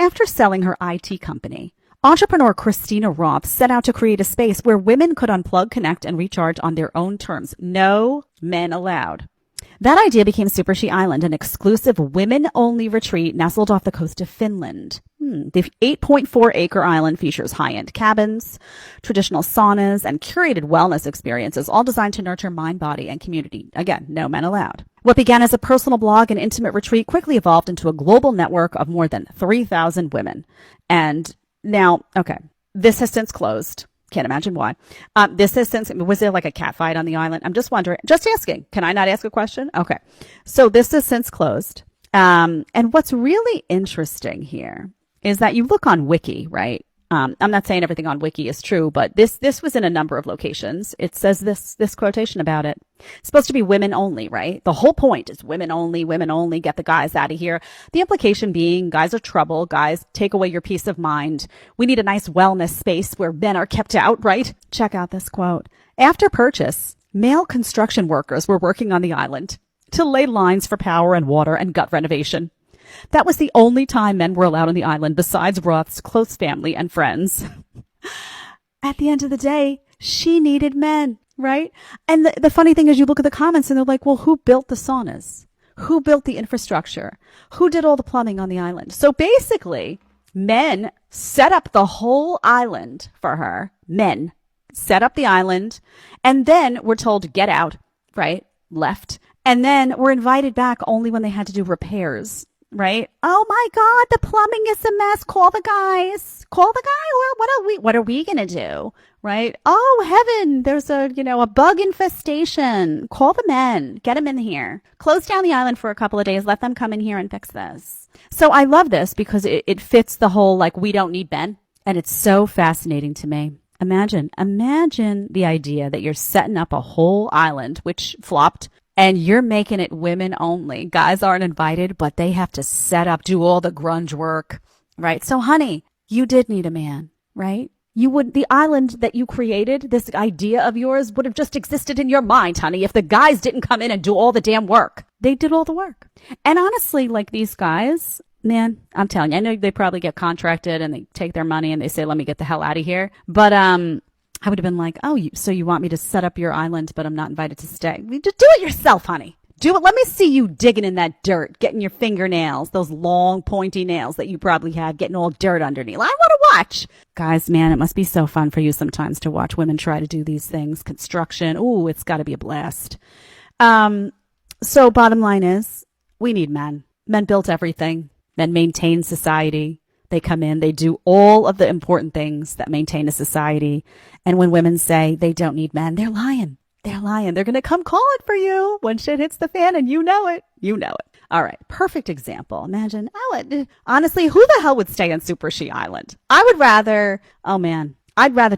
After selling her IT company, entrepreneur Christina Roth set out to create a space where women could unplug, connect, and recharge on their own terms. No men allowed. That idea became Super She Island, an exclusive women-only retreat nestled off the coast of Finland. The 8.4-acre island features high-end cabins, traditional saunas, and curated wellness experiences, all designed to nurture mind, body, and community. Again, no men allowed. What began as a personal blog and intimate retreat quickly evolved into a global network of more than 3,000 women. And now, okay, this has since closed. Can't imagine why. This has since, was there like a cat fight on the island? I'm just wondering, just asking. Can I not ask a question? Okay. So this has since closed. And what's really interesting here is that you look on Wiki, right? I'm not saying everything on Wiki is true, but this was in a number of locations. It says this quotation about it. It's supposed to be women only, right? The whole point is women only, get the guys out of here. The implication being guys are trouble, guys take away your peace of mind. We need a nice wellness space where men are kept out, right? Check out this quote. After purchase, male construction workers were working on the island to lay lines for power and water and gut renovation. That was the only time men were allowed on the island besides Roth's close family and friends. At the end of the day, she needed men, right? And the funny thing is you look at the comments and they're like, well, who built the saunas? Who built the infrastructure? Who did all the plumbing on the island? So basically, men set up the whole island for her. Men set up the island and then were told to get out, right? Left. And then were invited back only when they had to do repairs. Right? Oh my God, the plumbing is a mess. Call the guys. Call the guy. What are we going to do? Right? Oh heaven, there's a bug infestation. Call the men. Get them in here. Close down the island for a couple of days. Let them come in here and fix this. So I love this because it fits the whole, like, we don't need men. And it's so fascinating to me. Imagine the idea that you're setting up a whole island, which flopped, and you're making it women only. Guys aren't invited, but they have to set up, do all the grunge work, right? So honey, you did need a man, right? The island that you created, this idea of yours would have just existed in your mind, honey, if the guys didn't come in and do all the damn work. They did all the work. And honestly, like, these guys, man, I'm telling you, I know they probably get contracted and they take their money and they say, let me get the hell out of here. But, I would have been like, oh, so you want me to set up your island, but I'm not invited to stay. Just do it yourself, honey. Do it. Let me see you digging in that dirt, getting your fingernails, those long pointy nails that you probably have, getting all dirt underneath. I want to watch. Guys, man, it must be so fun for you sometimes to watch women try to do these things. Construction. Ooh, it's got to be a blast. So bottom line is, we need men. Men built everything. Men maintain society. They come in, they do all of the important things that maintain a society. And when women say they don't need men, they're lying. They're lying. They're going to come call it for you when shit hits the fan, and you know it. You know it. All right. Perfect example. Imagine, honestly, who the hell would stay on Super She Island? I'd rather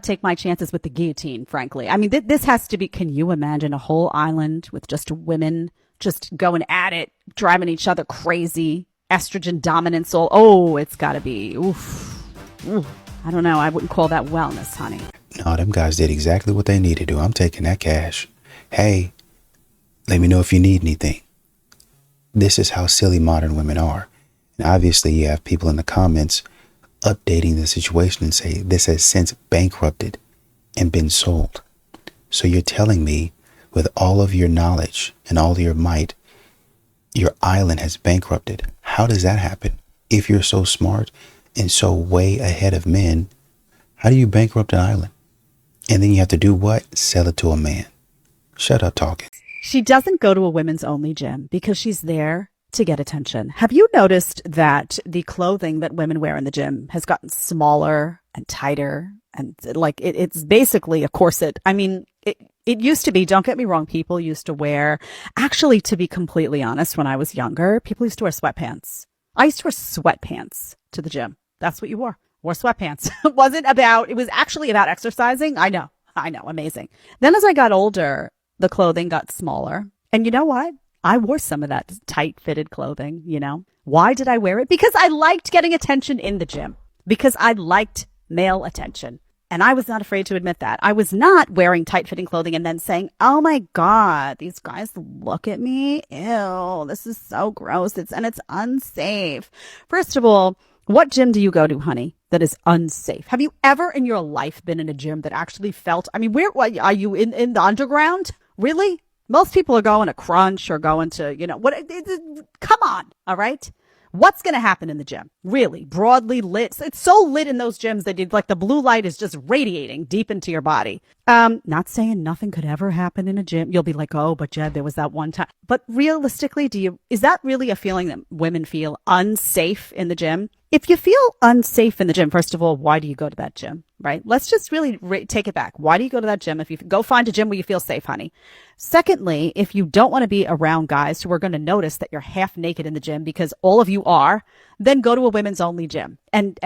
take my chances with the guillotine, frankly. I mean, this has to be, can you imagine a whole island with just women just going at it, driving each other crazy? Estrogen dominance, it's got to be, oof. I don't know. I wouldn't call that wellness, honey. No, them guys did exactly what they needed to do. I'm taking that cash. Hey, let me know if you need anything. This is how silly modern women are. And obviously you have people in the comments updating the situation and say this has since bankrupted and been sold. So you're telling me with all of your knowledge and all of your might, your island has bankrupted. How does that happen? If you're so smart and so way ahead of men, how do you bankrupt an island? And then you have to do what? Sell it to a man. Shut up talking. She doesn't go to a women's only gym because she's there to get attention. Have you noticed that the clothing that women wear in the gym has gotten smaller and tighter? And like it's basically a corset. I mean, it used to be, don't get me wrong, people used to wear, actually, to be completely honest, when I was younger, people used to wear sweatpants. I used to wear sweatpants to the gym. That's what you wore sweatpants. It was actually about exercising. I know, amazing. Then as I got older, the clothing got smaller. And you know what? I wore some of that tight fitted clothing, Why did I wear it? Because I liked getting attention in the gym. Because I liked male attention. And I was not afraid to admit that. I was not wearing tight-fitting clothing and then saying, oh my God, these guys look at me. Ew, this is so gross. It's unsafe. First of all, What gym do you go to, honey, that is unsafe? Have you ever in your life been in a gym that actually felt, I mean, where are you in the underground? Really? Most people are going to Crunch or going to, come on. All right. What's going to happen in the gym? Really broadly lit. It's so lit in those gyms that like the blue light is just radiating deep into your body. Not saying nothing could ever happen in a gym. You'll be like, oh, but Jed, there was that one time. But realistically, is that really a feeling that women feel unsafe in the gym? If you feel unsafe in the gym, first of all, why do you go to that gym, right? Let's just really take it back. Why do you go to that gym? If you go find a gym where you feel safe, honey. Secondly, if you don't want to be around guys who are going to notice that you're half naked in the gym because all of you are, then go to a women's only gym and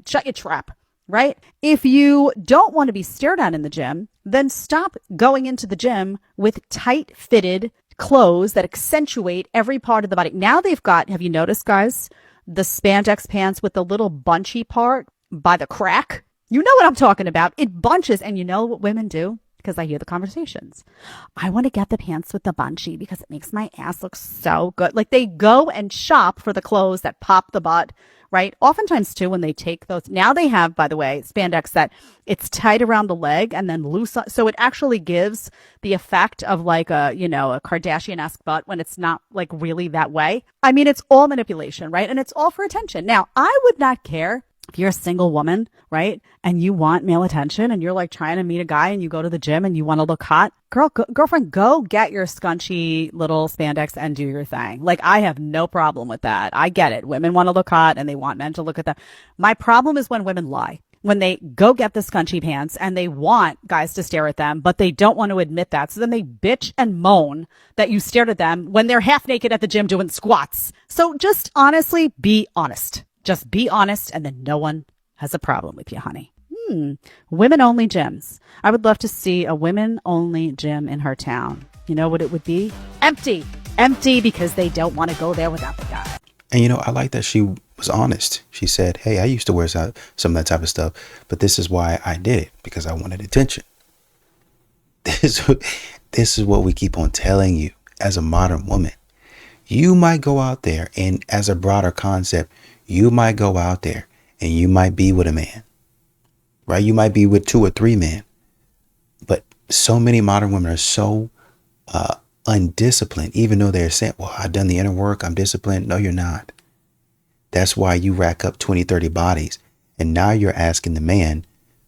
shut your trap, right? If you don't want to be stared at in the gym, then stop going into the gym with tight fitted clothes that accentuate every part of the body. Now they've got, have you noticed, guys, the spandex pants with the little bunchy part by the crack? You know what I'm talking about. It bunches. And you know what women do? Because I hear the conversations. I want to get the pants with the bunchy because it makes my ass look so good. Like they go and shop for the clothes that pop the butt, right? Oftentimes too, when they take those, now they have, by the way, spandex that it's tight around the leg and then loose. So it actually gives the effect of like a Kardashian-esque butt when it's not like really that way. I mean, it's all manipulation, right? And it's all for attention. Now, I would not care if you're a single woman, right? And you want male attention and you're like trying to meet a guy and you go to the gym and you want to look hot. Girlfriend, go get your scunchy little spandex and do your thing. Like I have no problem with that. I get it. Women want to look hot and they want men to look at them. My problem is when women lie. When they go get the scunchy pants and they want guys to stare at them, but they don't want to admit that. So then they bitch and moan that you stared at them when they're half naked at the gym doing squats. So just honestly, be honest. Just be honest, and then no one has a problem with you, honey. Women-only gyms. I would love to see a women-only gym in her town. You know what it would be? Empty. Empty because they don't want to go there without the guy. And I like that she was honest. She said, hey, I used to wear some of that type of stuff, but this is why I did it, because I wanted attention. This is what we keep on telling you as a modern woman. You might go out there and as a broader concept, you might go out there and you might be with a man, right? You might be with 2 or 3 men, but so many modern women are so undisciplined, even though they're saying, well, I've done the inner work, I'm disciplined. No, you're not. That's why you rack up 20, 30 bodies. And now you're asking the man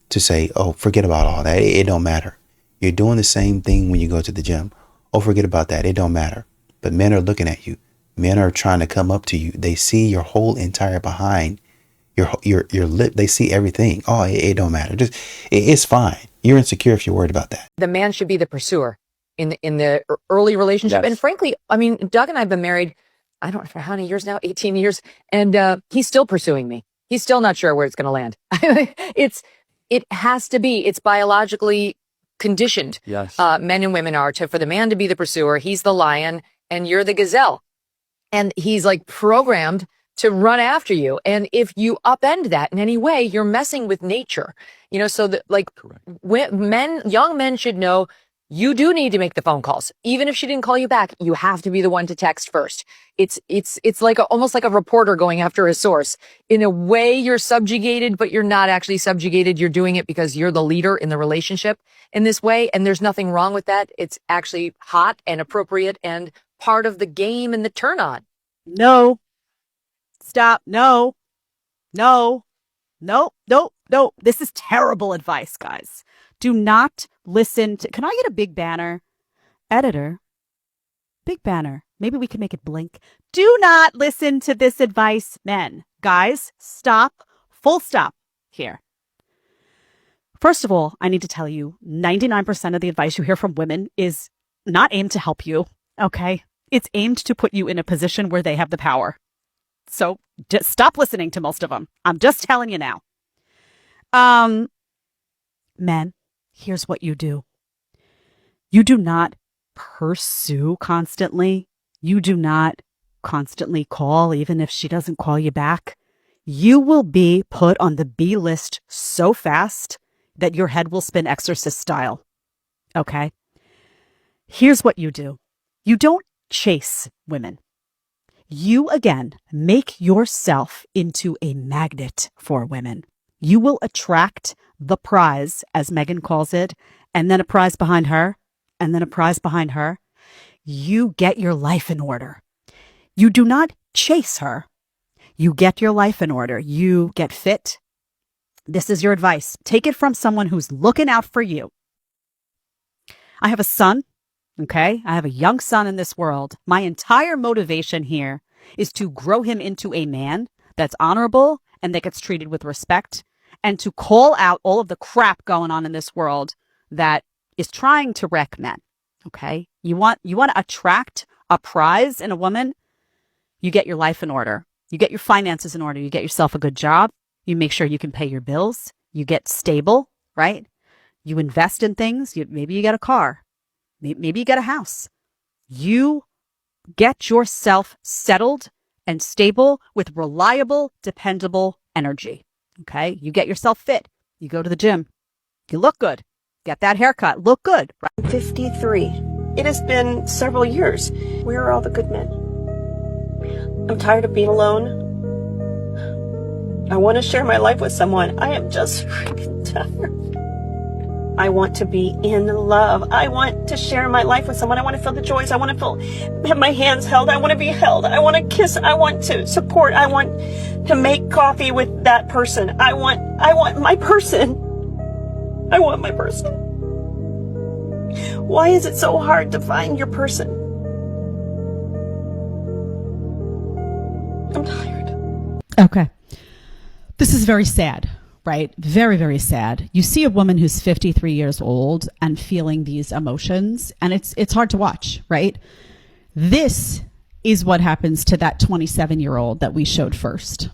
to say, oh, forget about all that. It don't matter. You're doing the same thing when you go to the gym. Oh, forget about that. It don't matter. But men are looking at you. Men are trying to come up to you. They see your whole entire behind, your lip. They see everything. Oh, it don't matter. It's fine. You're insecure if you're worried about that. The man should be the pursuer in the early relationship. Yes. And frankly, I mean, Doug and I have been married, I don't know for how many years now, 18 years. And he's still pursuing me. He's still not sure where it's going to land. It has to be. It's biologically conditioned. Yes. Men and women are for the man to be the pursuer. He's the lion and you're the gazelle. And he's like programmed to run after you. And if you upend that in any way, you're messing with nature, so that like young men should know you do need to make the phone calls. Even if she didn't call you back, you have to be the one to text first. It's like almost like a reporter going after a source. In a way, you're subjugated, but you're not actually subjugated. You're doing it because you're the leader in the relationship in this way. And there's nothing wrong with that. It's actually hot and appropriate and part of the game and the turn on. No. Stop. No. This is terrible advice, guys. Do not listen to, can I get a big banner? Editor, big banner. Maybe we can make it blink. Do not listen to this advice, men. Guys, stop. Full stop here. First of all, I need to tell you, 99% of the advice you hear from women is not aimed to help you, okay? It's aimed to put you in a position where they have the power. So just stop listening to most of them. I'm just telling you now. Men, here's what you do. You do not pursue constantly. You do not constantly call, even if she doesn't call you back. You will be put on the B list so fast that your head will spin exorcist style. Okay? Here's what you do. You don't chase women. You again make yourself into a magnet for women. You will attract the prize, as Megan calls it, and then a prize behind her, and then a prize behind her. You get your life in order. You do not chase her. You get your life in order. You get fit. This is your advice. Take it from someone who's looking out for you. I have a son, okay? I have a young son in this world. My entire motivation here is to grow him into a man that's honorable and that gets treated with respect, and to call out all of the crap going on in this world that is trying to wreck men, okay? You want to attract a prize in a woman, you get your life in order. You get your finances in order. You get yourself a good job. You make sure you can pay your bills. You get stable, right? You invest in things. Maybe you get a car. Maybe you get a house. You get yourself settled and stable with reliable, dependable energy. Okay? You get yourself fit. You go to the gym. You look good. Get that haircut. Look good. Right? I'm 53. It has been several years. Where are all the good men? I'm tired of being alone. I want to share my life with someone. I am just freaking tired. I want to be in love. I want to share my life with someone. I want to feel the joys. I want to have my hands held. I want to be held. I want to kiss. I want to support. I want to make coffee with that person. I want my person. I want my person. Why is it so hard to find your person? I'm tired. Okay. This is very sad, right? Very, very sad. You see a woman who's 53 years old and feeling these emotions, and it's hard to watch, right? This is what happens to that 27-year-old that we showed first.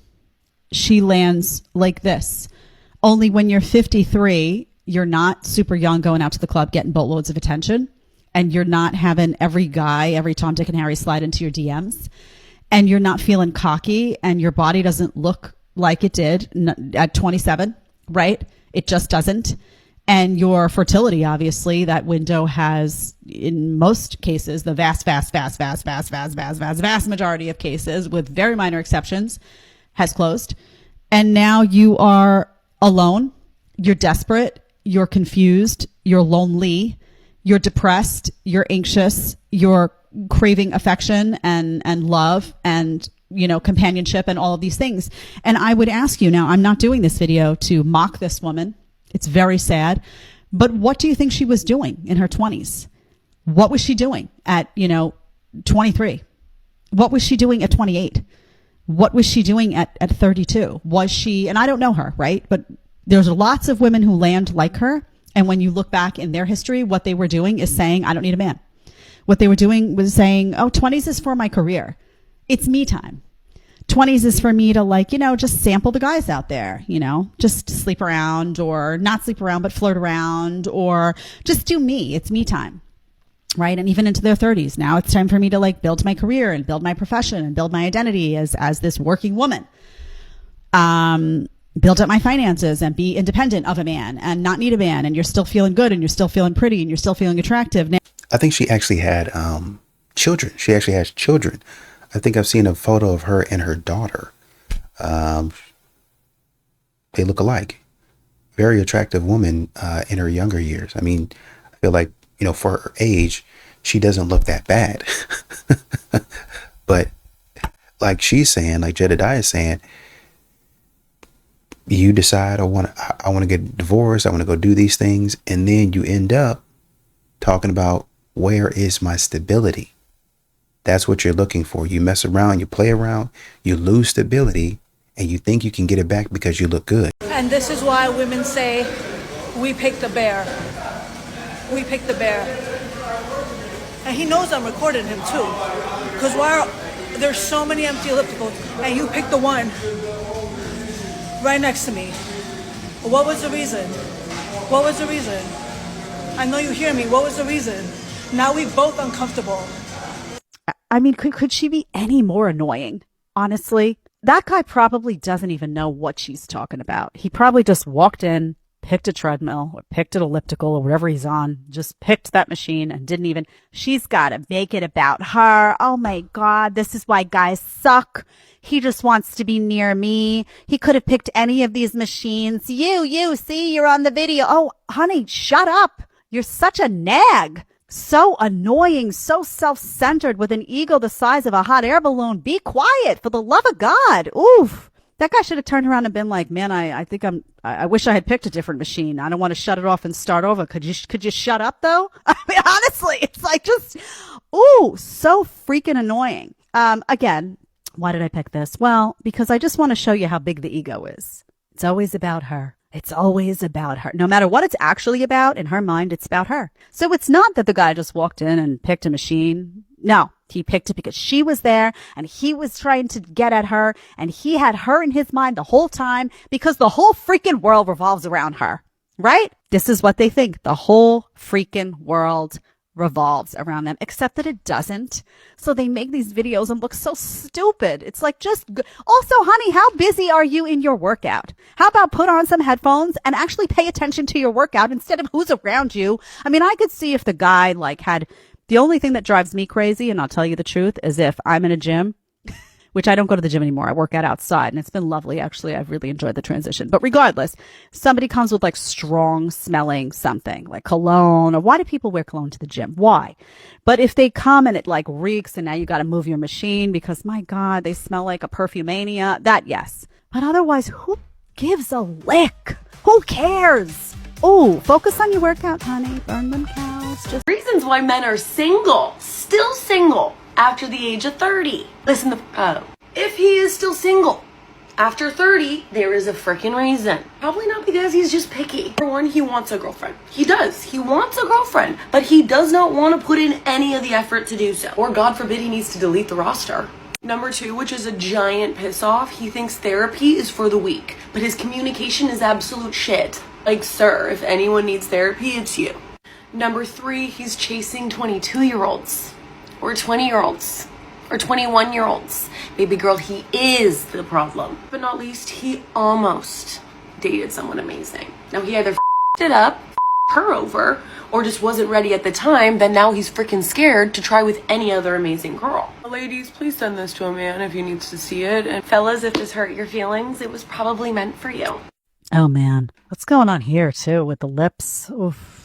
She lands like this. Only when you're 53, you're not super young going out to the club getting boatloads of attention, and you're not having every guy, every Tom, Dick, and Harry slide into your DMs, and you're not feeling cocky, and your body doesn't look like it did at 27, right? It just doesn't. And your fertility, obviously, that window has, in most cases, the vast majority of cases, with very minor exceptions, has closed. And now you are alone. You're desperate. You're confused. You're lonely. You're depressed. You're anxious. You're craving affection and love and companionship and all of these things. And I would ask you now, I'm not doing this video to mock this woman. It's very sad. But what do you think she was doing in her 20s? What was she doing at, 23? What was she doing at 28? What was she doing at 32? Was she, and I don't know her, right? But there's lots of women who land like her. And when you look back in their history, what they were doing is saying, I don't need a man. What they were doing was saying, 20s is for my career. It's me time. 20s is for me to just sample the guys out there, just sleep around or not sleep around, but flirt around or just do me. It's me time. Right. And even into their 30s. Now it's time for me to build my career and build my profession and build my identity as this working woman. Build up my finances and be independent of a man and not need a man. And you're still feeling good and you're still feeling pretty and you're still feeling attractive. Now, I think she actually had children. She actually has children. I think I've seen a photo of her and her daughter. They look alike. Very attractive woman in her younger years. I mean, I feel like, for her age, she doesn't look that bad. But like she's saying, like Jedediah is saying, you decide I want to get divorced. I want to go do these things. And then you end up talking about, where is my stability? That's what you're looking for. You mess around, you play around, you lose stability, and you think you can get it back because you look good. And this is why women say, we picked the bear. We picked the bear. And he knows I'm recording him too. Because there's so many empty ellipticals, and you picked the one right next to me. What was the reason? What was the reason? I know you hear me. What was the reason? Now we both uncomfortable. I mean, could she be any more annoying? Honestly, that guy probably doesn't even know what she's talking about. He probably just walked in, picked a treadmill or picked an elliptical or whatever he's on, just picked that machine and didn't even, she's got to make it about her. Oh my God, this is why guys suck. He just wants to be near me. He could have picked any of these machines. You, see, you're on the video. Oh, honey, shut up. You're such a nag. So annoying, so self-centered with an ego the size of a hot air balloon. Be quiet, for the love of God. Oof. That guy should have turned around and been like, man, I wish I had picked a different machine. I don't want to shut it off and start over. Could you shut up though? I mean, honestly, it's like just, ooh, so freaking annoying. Again, why did I pick this? Well, because I just want to show you how big the ego is. It's always about her. It's always about her. No matter what it's actually about, in her mind, it's about her. So it's not that the guy just walked in and picked a machine. No, he picked it because she was there and he was trying to get at her and he had her in his mind the whole time because the whole freaking world revolves around her, right? This is what they think. The whole freaking world revolves around them, except that it doesn't. So they make these videos and look so stupid. It's like, also, honey, how busy are you in your workout? How about put on some headphones and actually pay attention to your workout instead of who's around you? I mean, I could see if the guy had the only thing that drives me crazy, and I'll tell you the truth, is if I'm in a gym, which I don't go to the gym anymore. I work out outside and it's been lovely. Actually, I've really enjoyed the transition. But regardless, somebody comes with like strong smelling something like cologne, or why do people wear cologne to the gym? Why? But if they come and it like reeks and now you got to move your machine because my God, they smell like a perfumania, that yes. But otherwise, who gives a lick? Who cares? Oh, focus on your workout, honey. Burn them cows. Just reasons why men are single, still single, after the age of 30. Listen to, if he is still single after 30, there is a freaking reason. Probably not because he's just picky. For one, he wants a girlfriend. He does. He wants a girlfriend, but he does not want to put in any of the effort to do so. Or God forbid he needs to delete the roster. Number two, which is a giant piss off, he thinks therapy is for the weak, but his communication is absolute shit. Like, sir, if anyone needs therapy, it's you. Number three, he's chasing 22-year-olds. Or 20-year-olds, or 21-year-olds. Baby girl, he is the problem. But not least, he almost dated someone amazing. Now, he either f***ed it up, her over, or just wasn't ready at the time, then now he's freaking scared to try with any other amazing girl. Ladies, please send this to a man if he needs to see it. And fellas, if this hurt your feelings, it was probably meant for you. oh man, what's going on here too with the lips? Oof.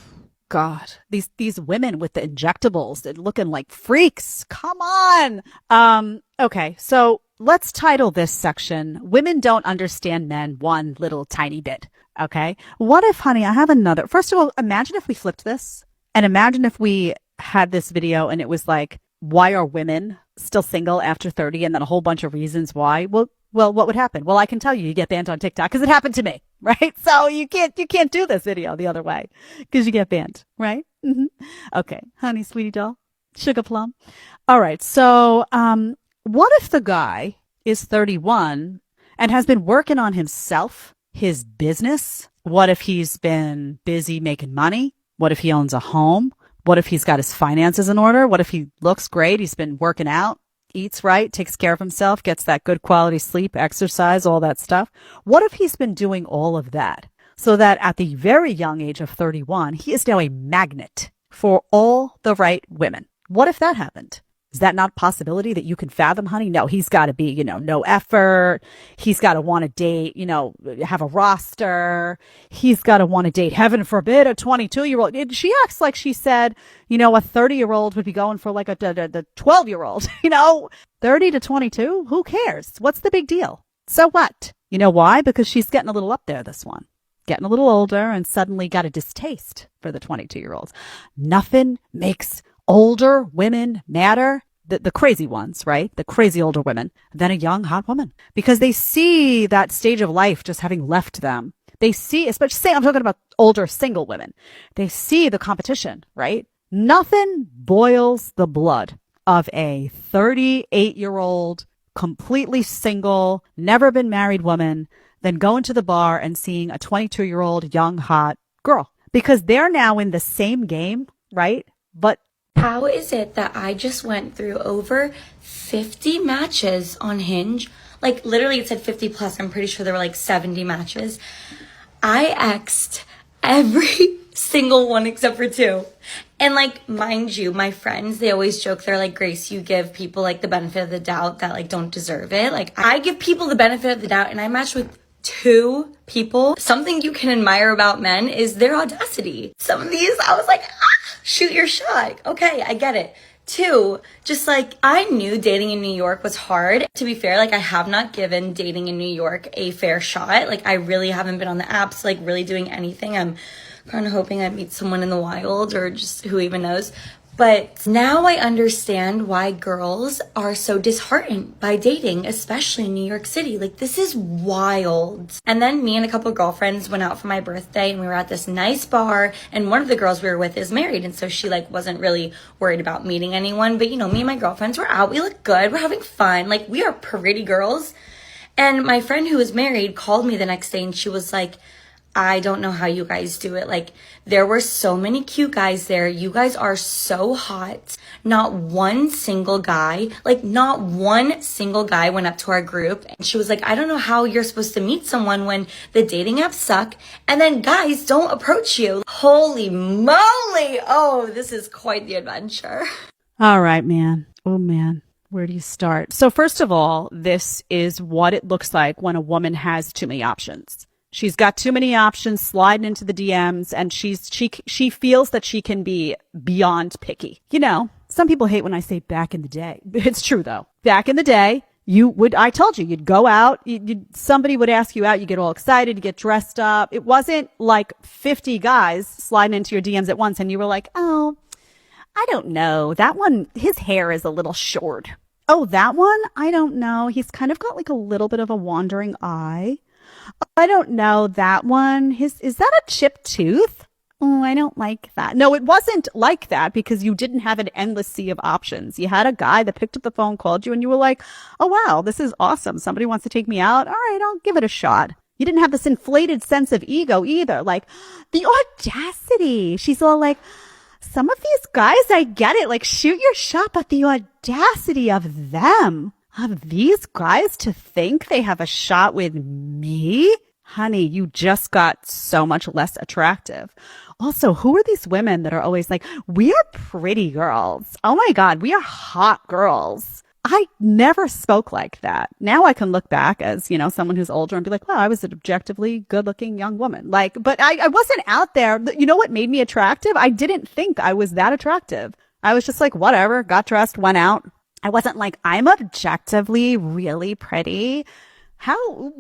God, these women with the injectables, they're looking like freaks. Come on. Okay, so let's title this section, Women Don't Understand Men One Little Tiny Bit. Okay, what if, honey, I have another. First of all, imagine if we flipped this and imagine if we had this video and it was like, why are women still single after 30? And then a whole bunch of reasons why. Well, what would happen? Well, I can tell you, you get banned on TikTok because it happened to me, right? So you can't do this video the other way because you get banned, right? Mm-hmm. Okay, honey, sweetie doll, sugar plum. All right. So, what if the guy is 31 and has been working on himself, his business? What if he's been busy making money? What if he owns a home? What if he's got his finances in order? What if he looks great? He's been working out, eats right, takes care of himself, gets that good quality sleep, exercise, all that stuff. What if he's been doing all of that so that at the very young age of 31, he is now a magnet for all the right women? What if that happened? Is that not a possibility that you can fathom, honey? No, he's got to be, no effort. He's got to want to date, have a roster. He's got to want to date, heaven forbid, a 22-year-old. She acts like she said, a 30-year-old would be going for like a 12-year-old, 30 to 22. Who cares? What's the big deal? So what? You know why? Because she's getting a little up there, this one. Getting a little older and suddenly got a distaste for the 22-year-olds. Nothing makes older women matter, the crazy ones, right? The crazy older women, than a young, hot woman. Because they see that stage of life just having left them. They see, especially, say, I'm talking about older single women. They see the competition, right? Nothing boils the blood of a 38-year-old, completely single, never been married woman than going to the bar and seeing a 22-year-old young, hot girl. Because they're now in the same game, right? But how is it that I just went through over 50 matches on Hinge? Like, literally it said 50 plus. I'm pretty sure there were like 70 matches. I X'd Every single one except for 2. And like, mind you, my friends, they always joke, they're like, Grace, you give people like the benefit of the doubt that like don't deserve it. Like, I give people the benefit of the doubt, and I matched with 2 people. Something you can admire about men is their audacity. Some of these, I was like, shoot your shot. Okay, I get it. 2, just like, I knew dating in New York was hard. To be fair, like, I have not given dating in New York a fair shot. Like, I really haven't been on the apps, like, really doing anything. I'm kind of hoping I meet someone in the wild, or just who even knows. But now I understand why girls are so disheartened by dating, especially in New York City. Like, this is wild. And then me and a couple of girlfriends went out for my birthday, and we were at this nice bar, and one of the girls we were with is married, and so she like wasn't really worried about meeting anyone. But you know, me and my girlfriends were out, we look good, we're having fun, like we are pretty girls. And my friend who was married called me the next day, and she was like, I don't know how you guys do it. Like, there were so many cute guys there. You guys are so hot. Not one single guy went up to our group. And she was like, I don't know how you're supposed to meet someone when the dating apps suck and then guys don't approach you. Holy moly. Oh, this is quite the adventure. All right, man. Oh, man. Where do you start? So first of all, this is what it looks like when a woman has too many options. She's got too many options sliding into the DMs, and she feels that she can be beyond picky. You know, some people hate when I say back in the day. It's true though. Back in the day, I told you, you'd go out, somebody would ask you out, you get all excited, you get dressed up. It wasn't like 50 guys sliding into your DMs at once and you were like, oh, I don't know. That one, his hair is a little short. Oh, that one? I don't know. He's kind of got like a little bit of a wandering eye. I don't know, that one. Is that a chipped tooth? Oh, I don't like that. No, it wasn't like that because you didn't have an endless sea of options. You had a guy that picked up the phone, called you, and you were like, oh, wow, this is awesome. Somebody wants to take me out. All right, I'll give it a shot. You didn't have this inflated sense of ego either. Like, the audacity. She's all like, some of these guys, I get it. Like, shoot your shot, but the audacity of them. Of these guys to think they have a shot with me? Honey, you just got so much less attractive. Also, who are these women that are always like, we are pretty girls. Oh my God, we are hot girls. I never spoke like that. Now I can look back as, you know, someone who's older and be like, wow, I was an objectively good looking young woman. Like, but I wasn't out there. You know what made me attractive? I didn't think I was that attractive. I was just like, whatever, got dressed, went out. I wasn't like, I'm objectively really pretty. How,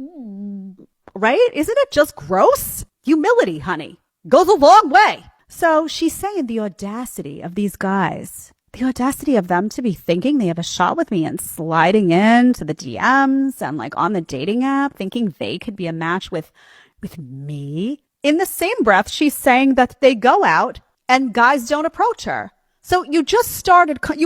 right? Isn't it just gross? Humility, honey, goes a long way. So she's saying the audacity of these guys, the audacity of them to be thinking they have a shot with me and sliding into the DMs and like on the dating app, thinking they could be a match with me. In the same breath, she's saying that they go out and guys don't approach her. So you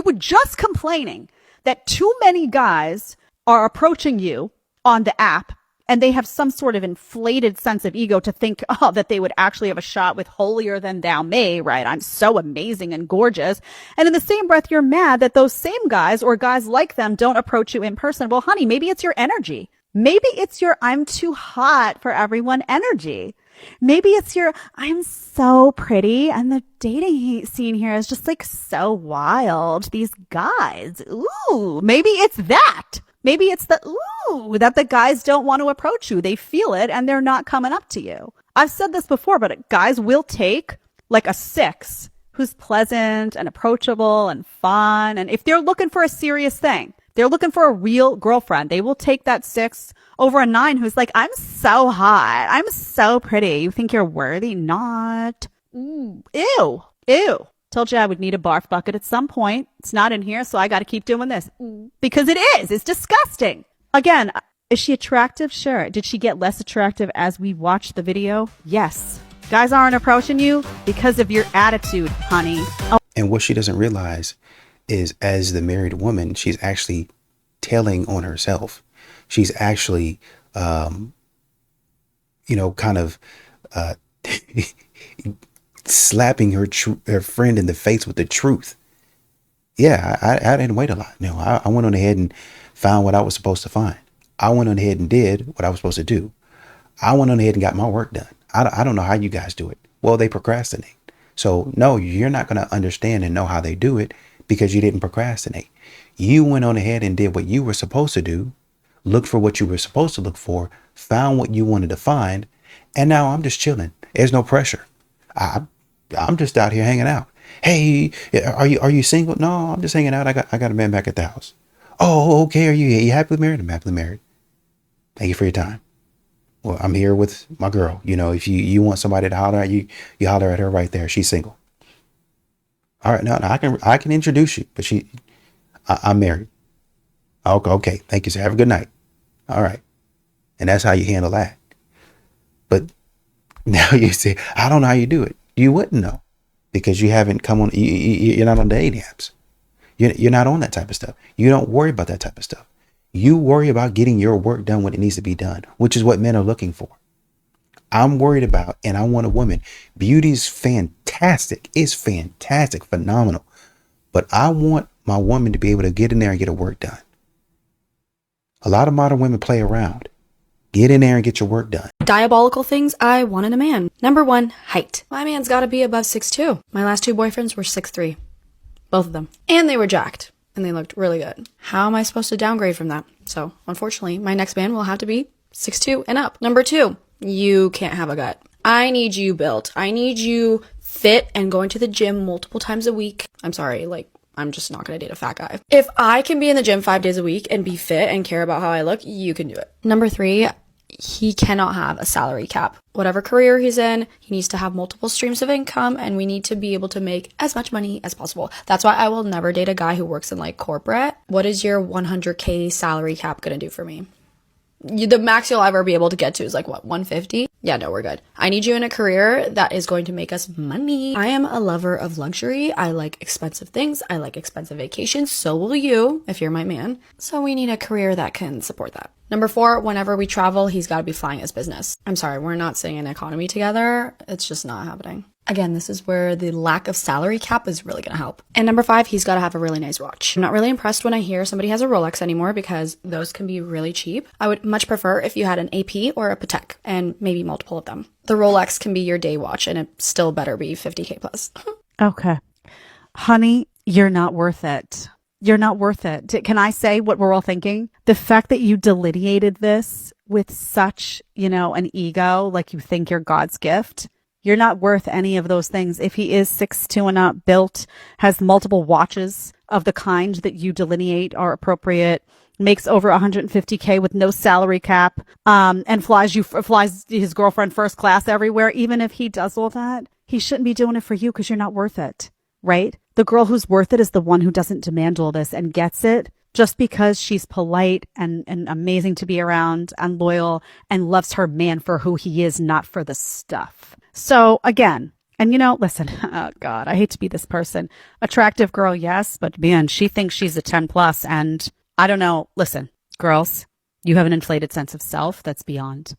were just complaining that too many guys are approaching you on the app and they have some sort of inflated sense of ego to think, oh, that they would actually have a shot with holier than thou me, right? I'm so amazing and gorgeous. And in the same breath, you're mad that those same guys or guys like them don't approach you in person. Well, honey, maybe it's your energy. Maybe it's your I'm too hot for everyone energy. Maybe it's your I'm so pretty and the dating scene here is just like so wild. These guys, ooh, maybe it's that. Maybe it's the ooh that the guys don't want to approach you. They feel it and they're not coming up to you. I've said this before, but guys will take like a 6 who's pleasant and approachable and fun. And if they're looking for a serious thing, they're looking for a real girlfriend, they will take that 6 over a 9 who's like, I'm so hot. I'm so pretty. You think you're worthy? Not. Ew. Ew. Told you I would need a barf bucket at some point. It's not in here, so I got to keep doing this. Because it is. It's disgusting. Again, is she attractive? Sure. Did she get less attractive as we watched the video? Yes. Guys aren't approaching you because of your attitude, honey. Oh. And what she doesn't realize is, as the married woman, she's actually telling on herself. She's actually, kind of slapping her friend in the face with the truth. Yeah, I didn't wait a lot. No, I went on ahead and found what I was supposed to find. I went on ahead and did what I was supposed to do. I went on ahead and got my work done. I don't know how you guys do it. Well, they procrastinate. So no, you're not going to understand and know how they do it because you didn't procrastinate. You went on ahead and did what you were supposed to do, looked for what you were supposed to look for, found what you wanted to find, and now I'm just chilling. There's no pressure. I'm just out here hanging out. Hey, are you single? No, I'm just hanging out. I got a man back at the house. Oh, okay. Are you happily married? I'm happily married. Thank you for your time. Well, I'm here with my girl. You know, if you want somebody to holler at you, you holler at her right there. She's single. All right, no, I can introduce you, but I'm married. Okay. Thank you, sir. Have a good night. All right. And that's how you handle that. But now you say, I don't know how you do it. You wouldn't know because you haven't come on. You're not on dating apps. You're not on that type of stuff. You don't worry about that type of stuff. You worry about getting your work done when it needs to be done, which is what men are looking for. I'm worried about, and I want a woman. Beauty's fantastic. It's fantastic, phenomenal. But I want my woman to be able to get in there and get her work done. A lot of modern women play around. Get in there and get your work done. Diabolical things I want in a man. Number 1, height. My man's gotta be above 6'2". My last 2 boyfriends were 6'3". Both of them. And they were jacked. And they looked really good. How am I supposed to downgrade from that? So, unfortunately, my next man will have to be 6'2" and up. Number 2, you can't have a gut. I need you built. I need you fit and going to the gym multiple times a week. I'm sorry, I'm just not going to date a fat guy. If I can be in the gym 5 days a week and be fit and care about how I look, you can do it. Number 3, he cannot have a salary cap. Whatever career he's in, he needs to have multiple streams of income, and we need to be able to make as much money as possible. That's why I will never date a guy who works in corporate. What is your 100K salary cap going to do for me? The max you'll ever be able to get to is 150? Yeah, no, we're good. I need you in a career that is going to make us money. I am a lover of luxury. I like expensive things. I like expensive vacations. So will you, if you're my man. So we need a career that can support that. Number 4, whenever we travel, he's got to be flying his business. I'm sorry, we're not sitting in economy together. It's just not happening. Again, this is where the lack of salary cap is really going to help. And number 5, he's got to have a really nice watch. I'm not really impressed when I hear somebody has a Rolex anymore because those can be really cheap. I would much prefer if you had an AP or a Patek and maybe multiple of them. The Rolex can be your day watch and it still better be 50K plus. Okay. Honey, you're not worth it. You're not worth it. Can I say what we're all thinking? The fact that you delineated this with such, an ego, like you think you're God's gift. You're not worth any of those things. If he is 6'2" and up, built, has multiple watches of the kind that you delineate are appropriate, makes over 150K with no salary cap, and flies his girlfriend first class everywhere. Even if he does all that, he shouldn't be doing it for you because you're not worth it, right? The girl who's worth it is the one who doesn't demand all this and gets it just because she's polite and amazing to be around and loyal and loves her man for who he is, not for the stuff. So again, and listen, oh God, I hate to be this person. Attractive girl, yes, but man, she thinks she's a 10 plus and I don't know. Listen, girls, you have an inflated sense of self that's beyond.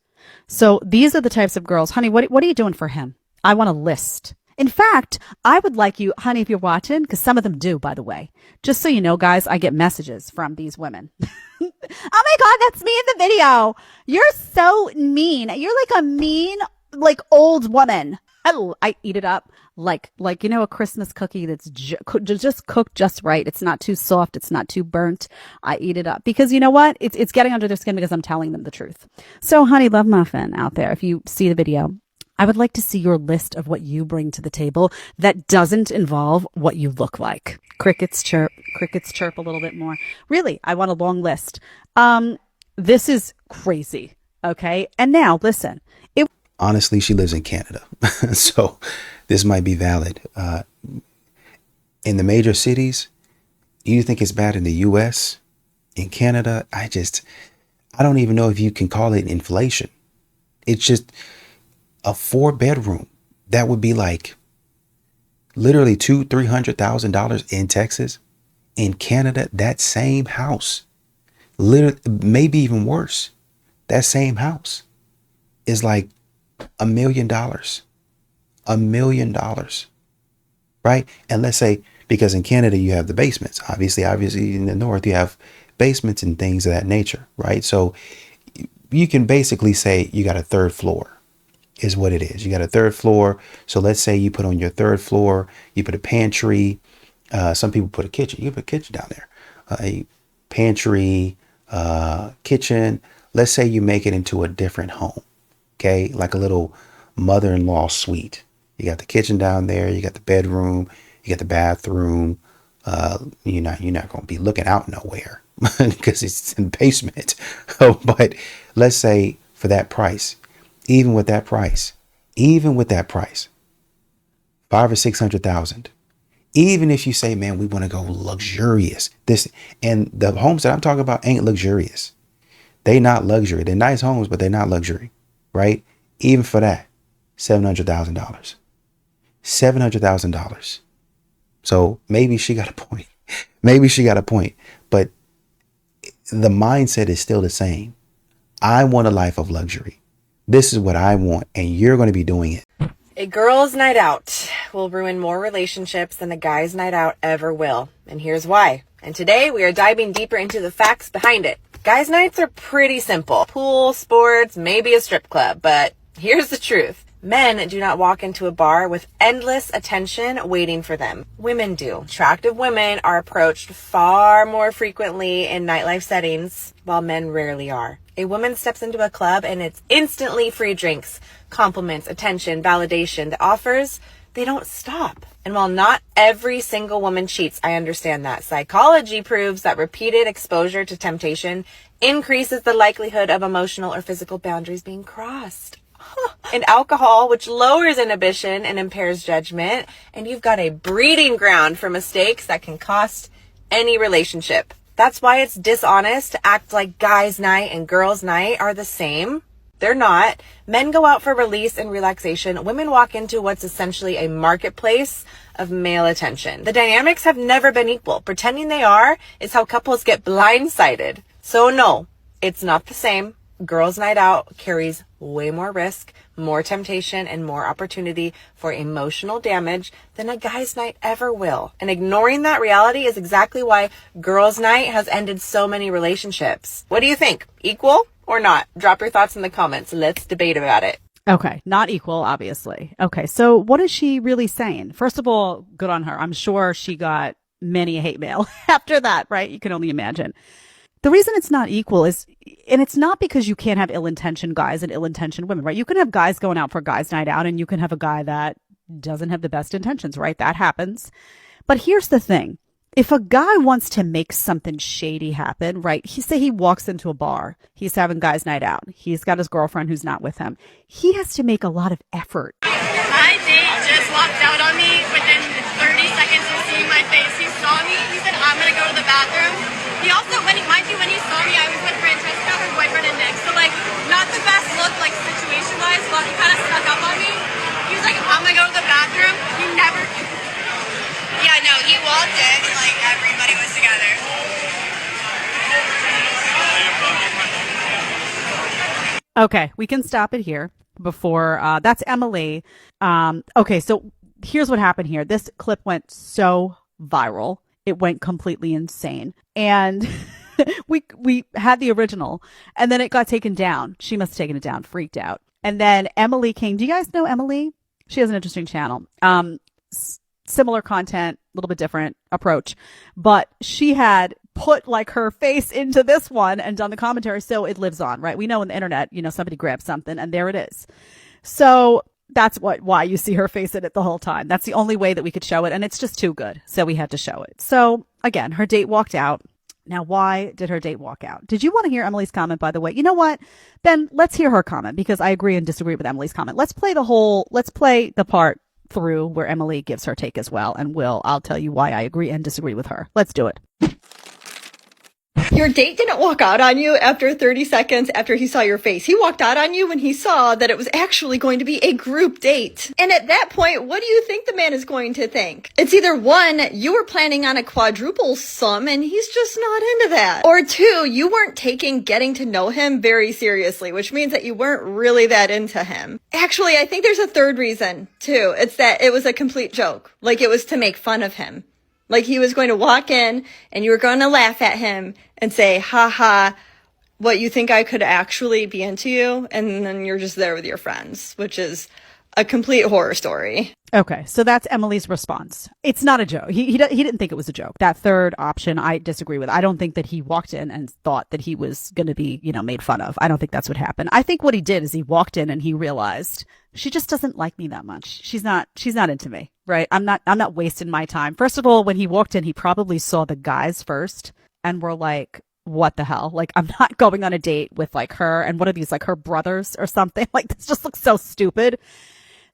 So these are the types of girls. Honey, what are you doing for him? I want a list. In fact, I would like you, honey, if you're watching, because some of them do, by the way, just so you know, guys, I get messages from these women. Oh my God, that's me in the video. You're so mean. You're like a mean, old woman. I eat it up like a Christmas cookie that's just cooked just right. It's not too soft. It's not too burnt. I eat it up because you know what? It's getting under their skin because I'm telling them the truth. So, honey, love muffin out there, if you see the video, I would like to see your list of what you bring to the table that doesn't involve what you look like. Crickets chirp a little bit more. Really, I want a long list. This is crazy. Okay. And now listen, honestly, she lives in Canada. So this might be valid. In the major cities, you think it's bad in the US? In Canada, I don't even know if you can call it inflation. It's just a 4-bedroom. That would be literally $200,000-$300,000 in Texas. In Canada, that same house, literally, maybe even worse, that same house is $1 million. $1 million. Right? And let's say, because in Canada you have the basements. Obviously in the north you have basements and things of that nature, right? So you can basically say you got a 3rd floor. is what it is. You got a third floor. So let's say you put on your third floor, you put a pantry. Some people put a kitchen. You put a kitchen down there. A pantry, kitchen. Let's say you make it into a different home. Okay. Like a little mother-in-law suite. You got the kitchen down there. You got the bedroom. You got the bathroom. You're not going to be looking out nowhere because it's in the basement. But let's say for that price, even with that price, 500,000 or 600,000. Even if you say, man, we want to go luxurious, and the homes that I'm talking about ain't luxurious. They not luxury. They're nice homes, but they're not luxury, right? Even for that, $700,000, $700,000. So maybe she got a point. But the mindset is still the same. I want a life of luxury. This is what I want, and you're going to be doing it. A girl's night out will ruin more relationships than a guy's night out ever will. And here's why. And today we are diving deeper into the facts behind it. Guys' nights are pretty simple. Pool, sports, maybe a strip club. But here's the truth. Men do not walk into a bar with endless attention waiting for them. Women do. Attractive women are approached far more frequently in nightlife settings, while men rarely are. A woman steps into a club and it's instantly free drinks, compliments, attention, validation. The offers, they don't stop. And while not every single woman cheats, I understand that. Psychology proves that repeated exposure to temptation increases the likelihood of emotional or physical boundaries being crossed. And alcohol, which lowers inhibition and impairs judgment, and you've got a breeding ground for mistakes that can cost any relationship. That's why it's dishonest to act like guys' night and girls' night are the same. They're not. Men go out for release and relaxation. Women walk into what's essentially a marketplace of male attention. The dynamics have never been equal. Pretending they are is how couples get blindsided. So no, it's not the same. Girls' night out carries way more risk, more temptation, and more opportunity for emotional damage than a guy's night ever will. And ignoring that reality is exactly why girls' night has ended so many relationships. What do you think? Equal or not? Drop your thoughts in the comments. Let's debate about it. Okay, not equal, obviously. Okay, so what is she really saying? First of all, good on her. I'm sure she got many hate mail after that, right? You can only imagine. The reason it's not equal is, and it's not because you can't have ill-intentioned guys and ill-intentioned women, right? You can have guys going out for guys' night out, and you can have a guy that doesn't have the best intentions, right? That happens. But here's the thing. If a guy wants to make something shady happen, right? Say he walks into a bar. He's having guys' night out. He's got his girlfriend who's not with him. He has to make a lot of effort. My date just walked out on me within 30 seconds of seeing my face. He saw me. He said, I'm going to go to the bathroom. He also, when he saw me, I was with Francesca, her boyfriend, and Nick. So, not the best look, situation-wise, but he kind of snuck up on me. He was like, I'm going to go to the bathroom. He never... Yeah, no, he walked in, everybody was together. Okay, we can stop it here before, that's Emily. Okay, so here's what happened here. This clip went so viral. It went completely insane. And we had the original, and then it got taken down. She must have taken it down, freaked out. And then Emily came. Do you guys know Emily? She has an interesting channel. Similar content, a little bit different approach. But she had put her face into this one and done the commentary, so it lives on, right? We know on the internet, somebody grabs something and there it is. So that's why you see her face in it the whole time. That's the only way that we could show it, and it's just too good. So we had to show it. So again, her date walked out. Now, why did her date walk out? Did you want to hear Emily's comment, by the way? You know what? Then let's hear her comment, because I agree and disagree with Emily's comment. Let's play the part through where Emily gives her take as well, and I'll tell you why I agree and disagree with her. Let's do it. Your date didn't walk out on you after 30 seconds after he saw your face. He walked out on you when he saw that it was actually going to be a group date. And at that point, what do you think the man is going to think? It's either one, you were planning on a quadruple sum and he's just not into that. Or two, you weren't taking getting to know him very seriously, which means that you weren't really that into him. Actually, I think there's a third reason too. It's that it was a complete joke. It was to make fun of him. He was going to walk in and you were going to laugh at him and say, ha ha, what you think I could actually be into you, and then you're just there with your friends, which is a complete horror story. Okay, so that's Emily's response. It's not a joke. He didn't think it was a joke. That third option, I disagree with. I don't think that he walked in and thought that he was going to be, made fun of. I don't think that's what happened. I think what he did is he walked in and he realized she just doesn't like me that much. She's not into me, right? I'm not wasting my time. First of all, when he walked in, he probably saw the guys first and were like, what the hell? Like, I'm not going on a date with like her and what are these, like her brothers or something? Like, this just looks so stupid.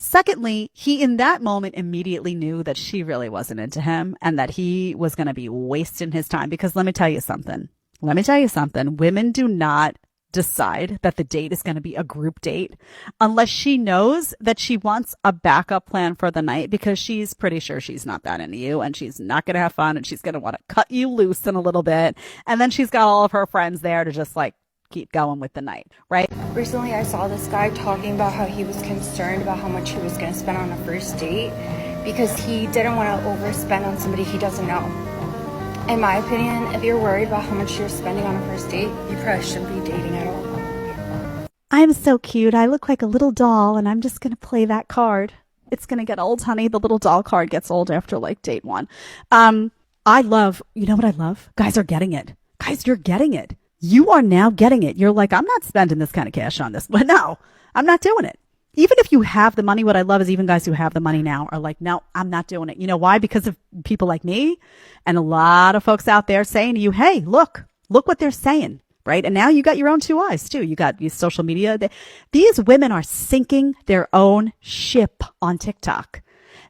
Secondly, he in that moment immediately knew that she really wasn't into him and that he was going to be wasting his time, because let me tell you something. Women do not decide that the date is going to be a group date unless she knows that she wants a backup plan for the night, because she's pretty sure she's not that into you and she's not going to have fun and she's going to want to cut you loose in a little bit. And then she's got all of her friends there to just like keep going with the night, right? Recently, I saw this guy talking about how he was concerned about how much he was going to spend on a first date because he didn't want to overspend on somebody he doesn't know. In my opinion, if you're worried about how much you're spending on a first date, you probably shouldn't be dating at all. I'm so cute. I look like a little doll and I'm just going to play that card. It's going to get old, honey. The little doll card gets old after like date one. I love, you know what I love? Guys are getting it. Guys, you're getting it. You are now getting it. You're like, I'm not spending this kind of cash on this. But no, I'm not doing it. Even if you have the money, what I love is even guys who have the money now are like, no, I'm not doing it. You know why? Because of people like me and a lot of folks out there saying to you, hey, look what they're saying, right? And now you got your own two eyes too. You got your social media. These women are sinking their own ship on TikTok.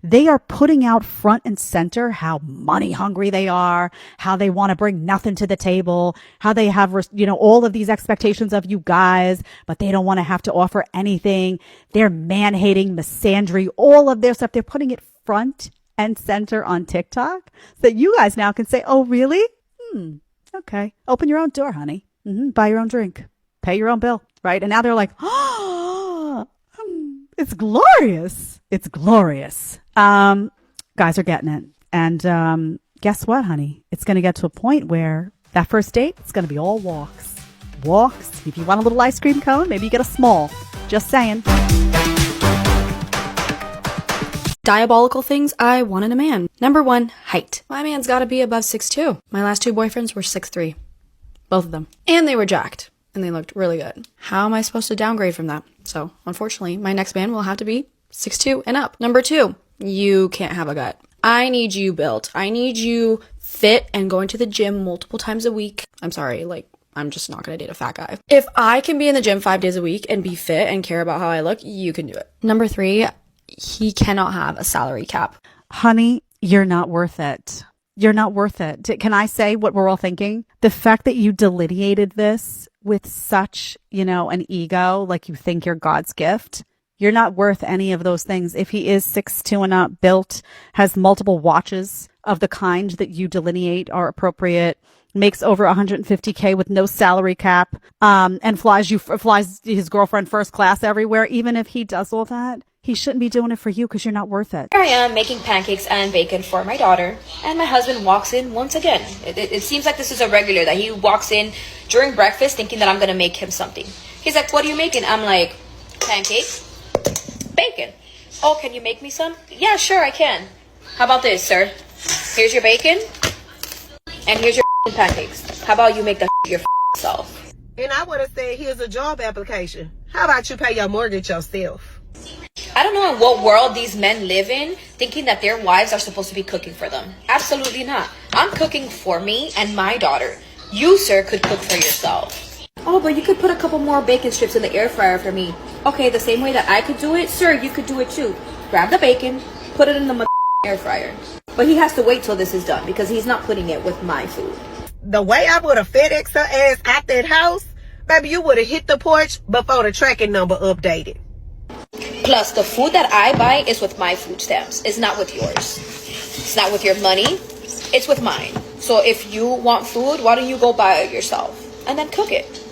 They are putting out front and center how money hungry they are, how they want to bring nothing to the table, how they have, all of these expectations of you guys, but they don't want to have to offer anything. They're man-hating, misandry, all of their stuff. They're putting it front and center on TikTok so that you guys now can say, oh, really? Okay. Open your own door, honey. Buy your own drink. Pay your own bill, right? And now they're like, oh, it's glorious. It's glorious. Guys are getting it. And guess what, honey? It's going to get to a point where that first date, it's going to be all walks. Walks. If you want a little ice cream cone, maybe you get a small. Just saying. Diabolical things I want in a man. Number 1, height. My man's gotta be above 6'2". My last 2 boyfriends were 6'3". Both of them. And they were jacked. And they looked really good. How am I supposed to downgrade from that? So, unfortunately, my next man will have to be 6'2" and up. Number 2, you can't have a gut. I need you built. I need you fit and going to the gym multiple times a week. I'm sorry, I'm just not going to date a fat guy. If I can be in the gym 5 days a week and be fit and care about how I look, you can do it. Number 3, he cannot have a salary cap. Honey, you're not worth it. You're not worth it. Can I say what we're all thinking? The fact that you delineated this with such, an ego, like you think you're God's gift, you're not worth any of those things. If he is 6'2" and up, built, has multiple watches of the kind that you delineate are appropriate, makes over $150K with no salary cap, and flies his girlfriend first class everywhere, even if he does all that, he shouldn't be doing it for you because you're not worth it. Here I am making pancakes and bacon for my daughter, and my husband walks in once again. It seems like this is a regular, that he walks in during breakfast thinking that I'm going to make him something. He's like, what are you making? I'm like, pancakes, bacon. Oh, can you make me some? Yeah, sure, I can. How about this, sir? Here's your bacon, and here's your pancakes. How about you make the your self? And I would have said, here's a job application. How about you pay your mortgage yourself? I don't know in what world these men live in, thinking that their wives are supposed to be cooking for them. Absolutely not. I'm cooking for me and my daughter. You, sir, could cook for yourself. Oh, but you could put a couple more bacon strips in the air fryer for me. Okay, the same way that I could do it, sir, you could do it too. Grab the bacon, put it in the air fryer. But he has to wait till this is done because he's not putting it with my food. The way I would have FedEx her ass out that house, baby, you would have hit the porch before the tracking number updated. Plus, the food that I buy is with my food stamps. It's not with yours. It's not with your money. It's with mine. So if you want food, why don't you go buy it yourself and then cook it?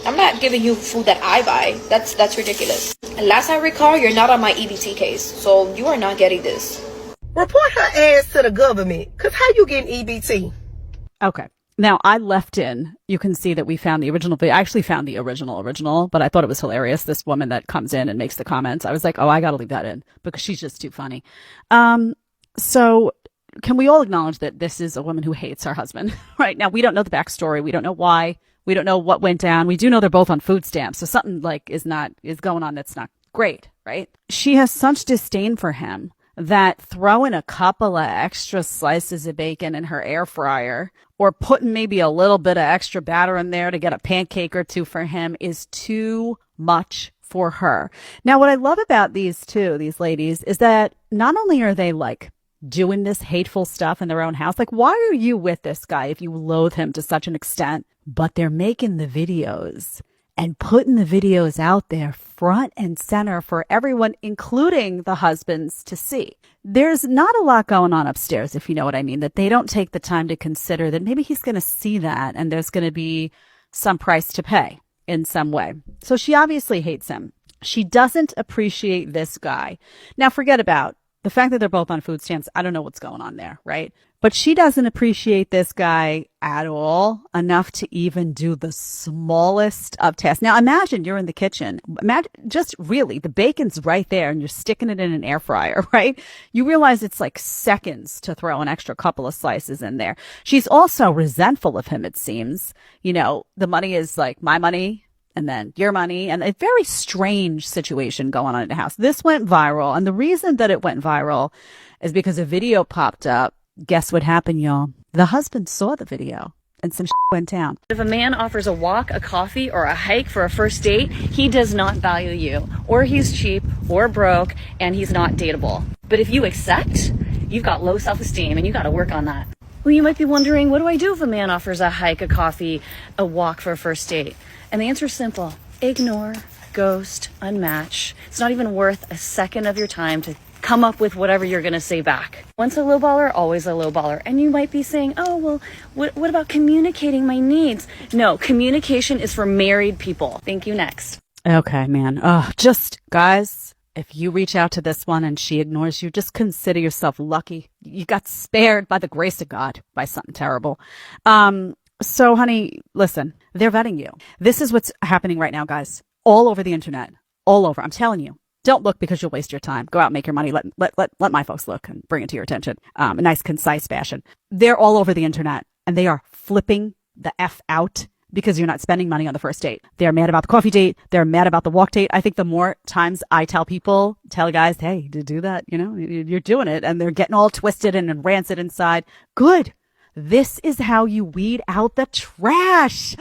I'm not giving you food that I buy. That's ridiculous. And last I recall, you're not on my EBT case, so you are not getting this. Report her ass to the government, because how you getting EBT? Okay. Now, I left in, you can see that we found the original video. I actually found the original, but I thought it was hilarious. This woman that comes in and makes the comments. I was like, oh, I got to leave that in because she's just too funny. So can we all acknowledge that this is a woman who hates her husband, right? Now, we don't know the backstory. We don't know why. We don't know what went down. We do know they're both on food stamps. So something like is going on that's not great, right? She has such disdain for him that throwing a couple of extra slices of bacon in her air fryer or putting maybe a little bit of extra batter in there to get a pancake or two for him is too much for her. Now, what I love about these ladies, is that not only are they like doing this hateful stuff in their own house, like why are you with this guy if you loathe him to such an extent, but they're making the videos and putting the videos out there front and center for everyone, including the husbands, to see. There's not a lot going on upstairs, if you know what I mean, that they don't take the time to consider that maybe he's going to see that and there's going to be some price to pay in some way. So she obviously hates him. She doesn't appreciate this guy. Now, forget about the fact that they're both on food stamps. I don't know what's going on there, right? But she doesn't appreciate this guy at all enough to even do the smallest of tasks. Now, imagine you're in the kitchen. Imagine just really the bacon's right there and you're sticking it in an air fryer, right? You realize it's like seconds to throw an extra couple of slices in there. She's also resentful of him, it seems. You know, the money is like my money and then your money, and a very strange situation going on in the house. This went viral, and the reason that it went viral is because a video popped up. Guess what happened, y'all? The husband saw the video and some shit went down. If a man offers a walk, a coffee, or a hike for a first date, he does not value you, or he's cheap, or broke, and he's not dateable. But if you accept, you've got low self-esteem, and you got to work on that. Well, you might be wondering, what do I do if a man offers a hike, a coffee, a walk for a first date? And the answer is simple. Ignore, ghost, unmatch. It's not even worth a second of your time to come up with whatever you're going to say back. Once a low baller, always a low baller. And you might be saying, oh, well, what about communicating my needs? No, communication is for married people. Thank you. Next. Okay, man. Just guys, if you reach out to this one and she ignores you, just consider yourself lucky. You got spared by the grace of God by something terrible. So, honey, listen, they're vetting you. This is what's happening right now, guys, all over the internet, all over. I'm telling you, don't look because you'll waste your time. Go out and make your money. Let my folks look and bring it to your attention. A nice, concise fashion. They're all over the internet and they are flipping the F out because you're not spending money on the first date. They're mad about the coffee date. They're mad about the walk date. I think the more times I tell guys, hey, to do that, you know, you're doing it, and they're getting all twisted and rancid inside. Good. This is how you weed out the trash.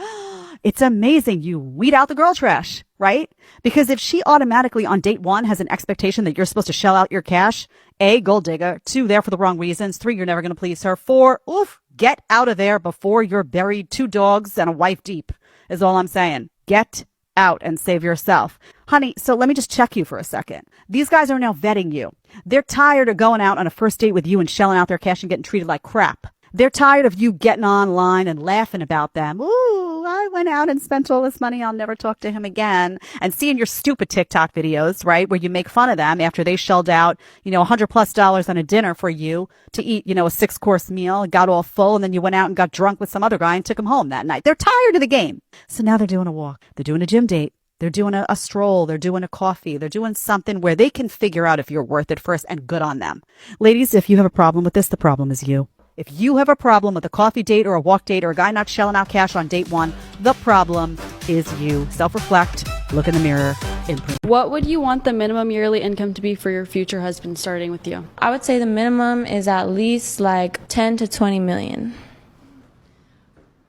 It's amazing. You weed out the girl trash, right? Because if she automatically on date one has an expectation that you're supposed to shell out your cash, A, gold digger, 2, there for the wrong reasons, 3, you're never going to please her, 4, oof, get out of there before you're buried 2 dogs and a wife deep is all I'm saying. Get out and save yourself. Honey, so let me just check you for a second. These guys are now vetting you. They're tired of going out on a first date with you and shelling out their cash and getting treated like crap. They're tired of you getting online and laughing about them. Ooh, I went out and spent all this money. I'll never talk to him again. And seeing your stupid TikTok videos, right, where you make fun of them after they shelled out, $100+ on a dinner for you to eat, a 6-course meal and got all full. And then you went out and got drunk with some other guy and took him home that night. They're tired of the game. So now they're doing a walk. They're doing a gym date. They're doing a stroll. They're doing a coffee. They're doing something where they can figure out if you're worth it first, and good on them. Ladies, if you have a problem with this, the problem is you. If you have a problem with a coffee date or a walk date or a guy not shelling out cash on date one, the problem is you. Self-reflect, look in the mirror, improve. What would you want the minimum yearly income to be for your future husband starting with you? I would say the minimum is at least like 10 to 20 million.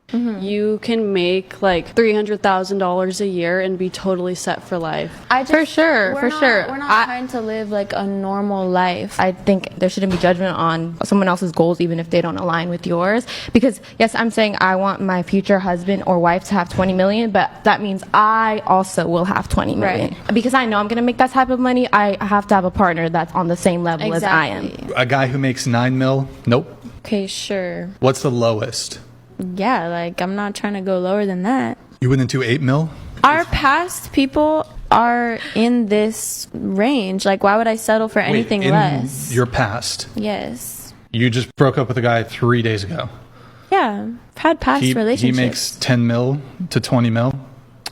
Mm-hmm. You can make like $300,000 a year and be totally set for life. For sure. We're not trying to live like a normal life. I think there shouldn't be judgment on someone else's goals, even if they don't align with yours. Because yes, I'm saying I want my future husband or wife to have 20 million, but that means I also will have 20 million. Right. Because I know I'm going to make that type of money, I have to have a partner that's on the same level as I am. A guy who makes 9 mil? Nope. Okay, sure. What's the lowest? Yeah, like I'm not trying to go lower than that. You wouldn't do 8 mil? Our past people are in this range. Like, why would I settle for anything less? Your past? Yes. You just broke up with a guy 3 days ago. Yeah, Yeah, I've had past relationships. He makes 10 mil to 20 mil.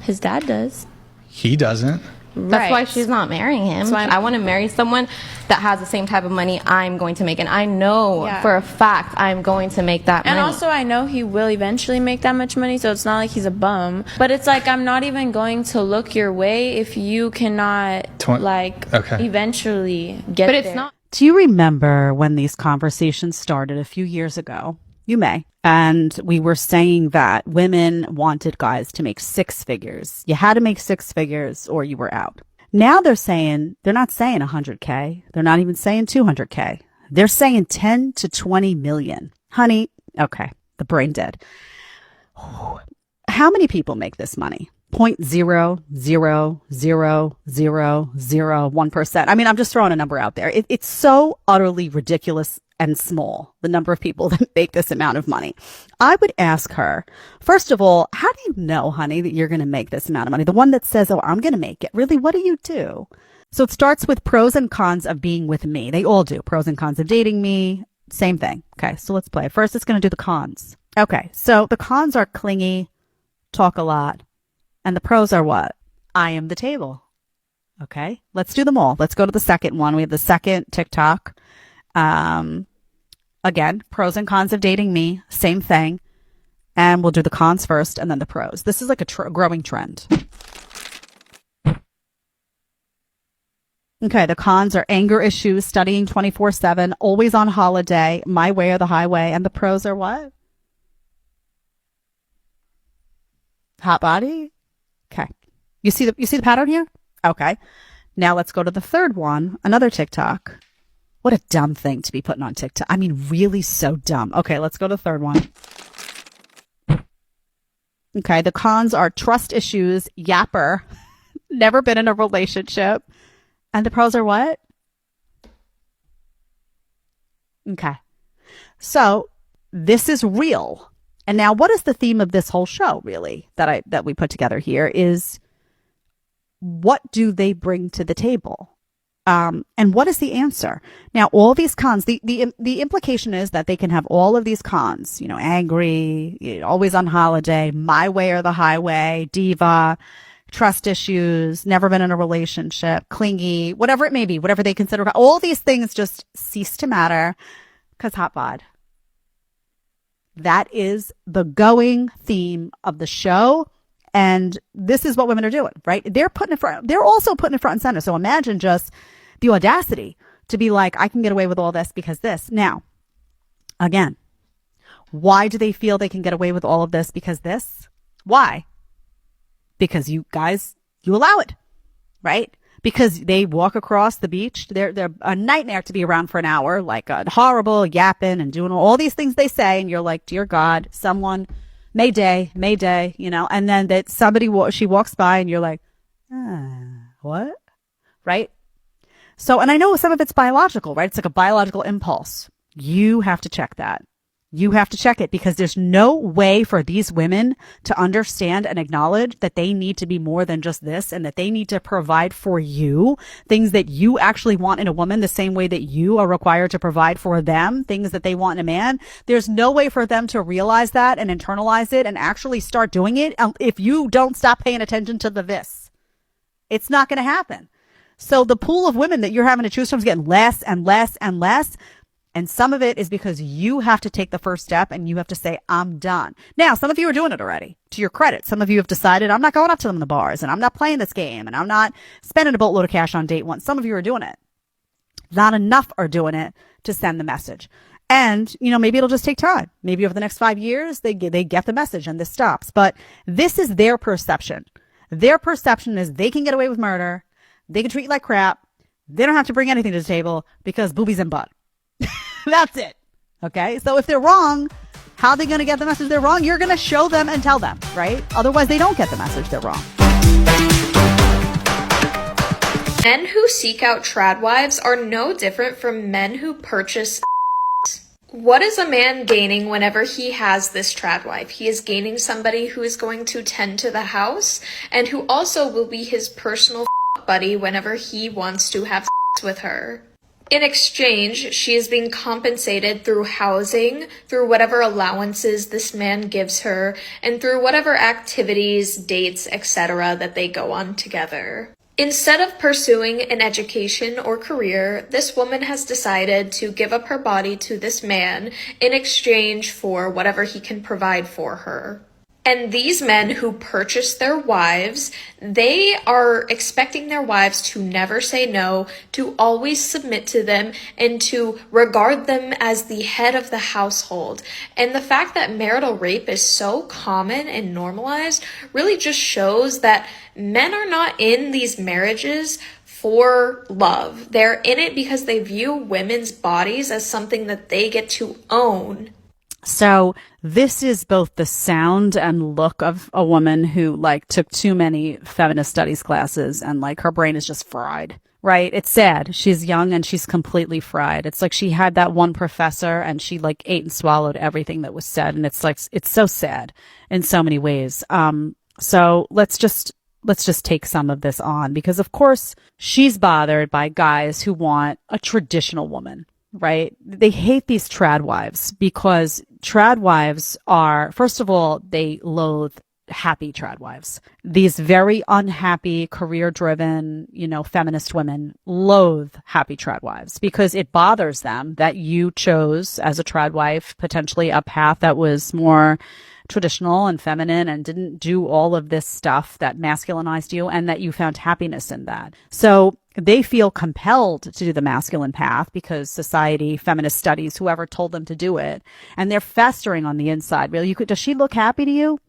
His dad does. He doesn't. That's why she's not marrying him. So I want to marry someone that has the same type of money I'm going to make. And I know for a fact I'm going to make that money. And also I know he will eventually make that much money, so it's not like he's a bum. But it's like, I'm not even going to look your way if you cannot eventually get there. But it's not. Do you remember when these conversations started a few years ago? You may. And we were saying that women wanted guys to make 6 figures. You had to make 6 figures or you were out. Now they're not saying 100K. They're not even saying 200K. They're saying 10 to 20 million. Honey, okay, the brain dead. How many people make this money? 0.0000001%. I mean, I'm just throwing a number out there. It's so utterly ridiculous and small, the number of people that make this amount of money. I would ask her, first of all, how do you know, honey, that you're going to make this amount of money? The one that says, oh, I'm going to make it. Really, what do you do? So it starts with pros and cons of being with me. They all do. Pros and cons of dating me. Same thing. Okay, so let's play. First, it's going to do the cons. Okay, so the cons are clingy, talk a lot. And the pros are what? I am the table. Okay, let's do them all. Let's go to the second one. We have the second TikTok. Again, pros and cons of dating me, same thing. And we'll do the cons first and then the pros. This is like a growing trend. Okay, the cons are anger issues, studying 24/7, always on holiday, my way or the highway. And the pros are what? Hot body? Okay. You see the pattern here? Okay. Now let's go to the third one, another TikTok. What a dumb thing to be putting on TikTok. I mean, really so dumb. Okay, let's go to the third one. Okay, the cons are trust issues, yapper, never been in a relationship. And the pros are what? Okay. So this is real. And now what is the theme of this whole show, really, that we put together here is what do they bring to the table? And what is the answer? Now, all these cons, the implication is that they can have all of these cons, angry, always on holiday, my way or the highway, diva, trust issues, never been in a relationship, clingy, whatever it may be, whatever they consider. All these things just cease to matter because hot bod. That is the going theme of the show. And this is what women are doing, right? They're also putting it front and center. So imagine just the audacity to be like, I can get away with all this because this. Now, again, why do they feel they can get away with all of this because this? Why? Because you guys, you allow it, right? Because they walk across the beach. They're a nightmare to be around for an hour, like a horrible yapping and doing all these things they say. And you're like, dear God, someone, Mayday, and then that she walks by and you're like, what? Right? So, and I know some of it's biological, right? It's like a biological impulse. You have to check that. You have to check it because there's no way for these women to understand and acknowledge that they need to be more than just this and that they need to provide for you things that you actually want in a woman the same way that you are required to provide for them, things that they want in a man. There's no way for them to realize that and internalize it and actually start doing it if you don't stop paying attention to the this. It's not going to happen. So the pool of women that you're having to choose from is getting less and less and less. And some of it is because you have to take the first step and you have to say, I'm done. Now, some of you are doing it already, to your credit. Some of you have decided, I'm not going up to them in the bars and I'm not playing this game and I'm not spending a boatload of cash on date one. Some of you are doing it. Not enough are doing it to send the message. And, maybe it'll just take time. Maybe over the next 5 years, they get the message and this stops. But this is their perception. Their perception is they can get away with murder. They can treat you like crap. They don't have to bring anything to the table because boobies and butt. That's it. Okay. So if they're wrong, how are they going to get the message they're wrong? You're going to show them and tell them, right? Otherwise they don't get the message they're wrong. Men who seek out trad wives are no different from men who purchase. What is a man gaining whenever he has this trad wife? He is gaining somebody who is going to tend to the house and who also will be his personal buddy whenever he wants to have with her. In exchange, she is being compensated through housing, through whatever allowances this man gives her, and through whatever activities, dates, etc. that they go on together. Instead of pursuing an education or career, this woman has decided to give up her body to this man in exchange for whatever he can provide for her. And these men who purchase their wives, they are expecting their wives to never say no, to always submit to them, and to regard them as the head of the household. And the fact that marital rape is so common and normalized really just shows that men are not in these marriages for love. They're in it because they view women's bodies as something that they get to own. So this is both the sound and look of a woman who took too many feminist studies classes and her brain is just fried, right? It's sad. She's young and she's completely fried. It's like she had that one professor and she ate and swallowed everything that was said. And it's so sad in so many ways. So let's just take some of this on, because of course she's bothered by guys who want a traditional woman. Right? They hate these trad wives because trad wives are, first of all, they loathe happy trad wives. These very unhappy, career-driven, feminist women loathe happy trad wives because it bothers them that you chose as a trad wife potentially a path that was more traditional and feminine and didn't do all of this stuff that masculinized you, and that you found happiness in that. So they feel compelled to do the masculine path because society, feminist studies, whoever told them to do it, and they're festering on the inside. Really, does she look happy to you?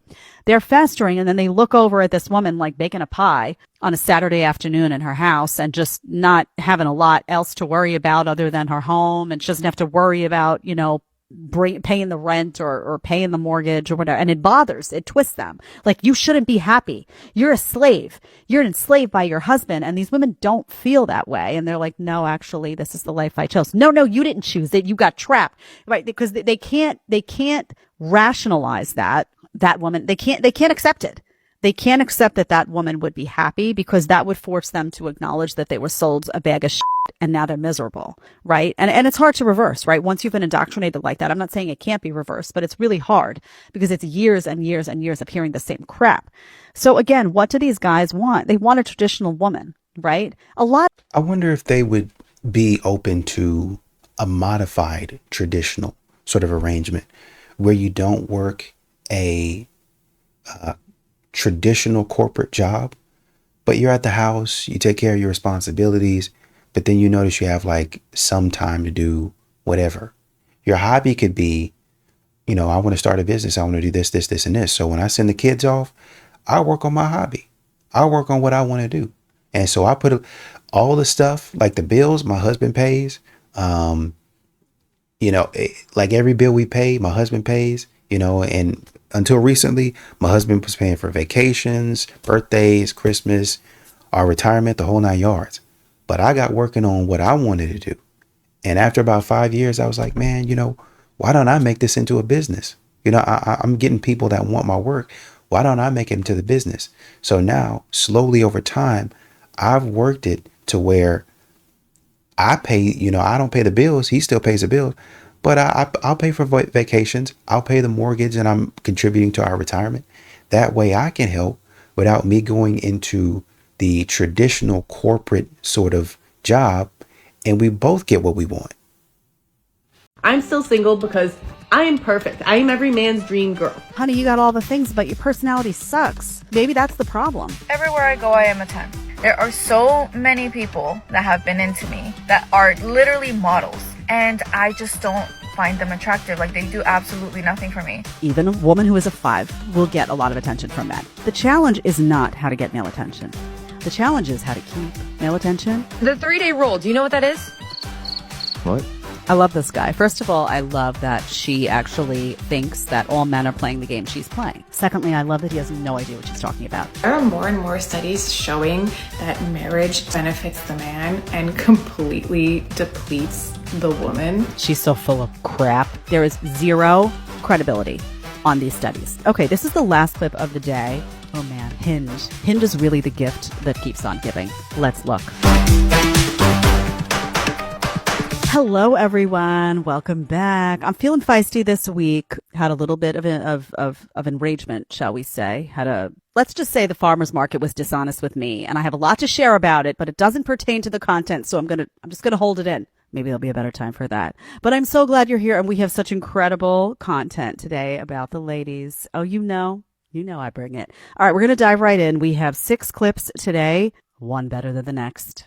They're festering, and then they look over at this woman baking a pie on a Saturday afternoon in her house and just not having a lot else to worry about other than her home, and she doesn't have to worry about, paying the rent or paying the mortgage or whatever. And it twists them. You shouldn't be happy. You're a slave. You're enslaved by your husband. And these women don't feel that way. And they're like, no, actually, this is the life I chose. No, you didn't choose it. You got trapped, right? Because they can't rationalize that woman. They can't accept it. They can't accept that woman would be happy because that would force them to acknowledge that they were sold a bag of shit and now they're miserable, right? And it's hard to reverse, right? Once you've been indoctrinated like that, I'm not saying it can't be reversed, but it's really hard because it's years and years and years of hearing the same crap. So again, what do these guys want? They want a traditional woman, right? I wonder if they would be open to a modified traditional sort of arrangement where you don't work a traditional corporate job, but you're at the house, you take care of your responsibilities, but then you notice you have some time to do whatever. Your hobby could be, I want to start a business. I want to do this, this, this, and this. So when I send the kids off, I work on my hobby. I work on what I want to do. And so I put all the stuff, the bills my husband pays, every bill we pay, my husband pays, and until recently, my husband was paying for vacations, birthdays, Christmas, our retirement, the whole 9 yards. But I got working on what I wanted to do. And after about 5 years, I was like, man, why don't I make this into a business? I'm getting people that want my work. Why don't I make it into the business? So now, slowly over time, I've worked it to where I pay, I don't pay the bills. He still pays the bills. But I'll pay for vacations. I'll pay the mortgage, and I'm contributing to our retirement. That way I can help without me going into the traditional corporate sort of job, and we both get what we want. I'm still single because I am perfect. I am every man's dream girl. Honey, you got all the things, but your personality sucks. Maybe that's the problem. Everywhere I go, I am a 10. There are so many people that have been into me that are literally models, and I just don't find them attractive. They do absolutely nothing for me. Even a woman who is a 5 will get a lot of attention from men. The challenge is not how to get male attention. The challenge is how to keep male attention. The 3-day rule, do you know what that is? What? I love this guy. First of all, I love that she actually thinks that all men are playing the game she's playing. Secondly, I love that he has no idea what she's talking about. There are more and more studies showing that marriage benefits the man and completely depletes the woman. She's so full of crap. There is zero credibility on these studies. Okay, this is the last clip of the day. Oh man, Hinge. Hinge is really the gift that keeps on giving. Let's look. Hello, everyone. Welcome back. I'm feeling feisty this week. Had a little bit of enragement, shall we say. Let's just say the farmer's market was dishonest with me, and I have a lot to share about it, but it doesn't pertain to the content, so I'm just gonna hold it in. Maybe there'll be a better time for that. But I'm so glad you're here, and we have such incredible content today about the ladies. Oh, you know I bring it. All right, we're gonna dive right in. We have 6 clips today, one better than the next.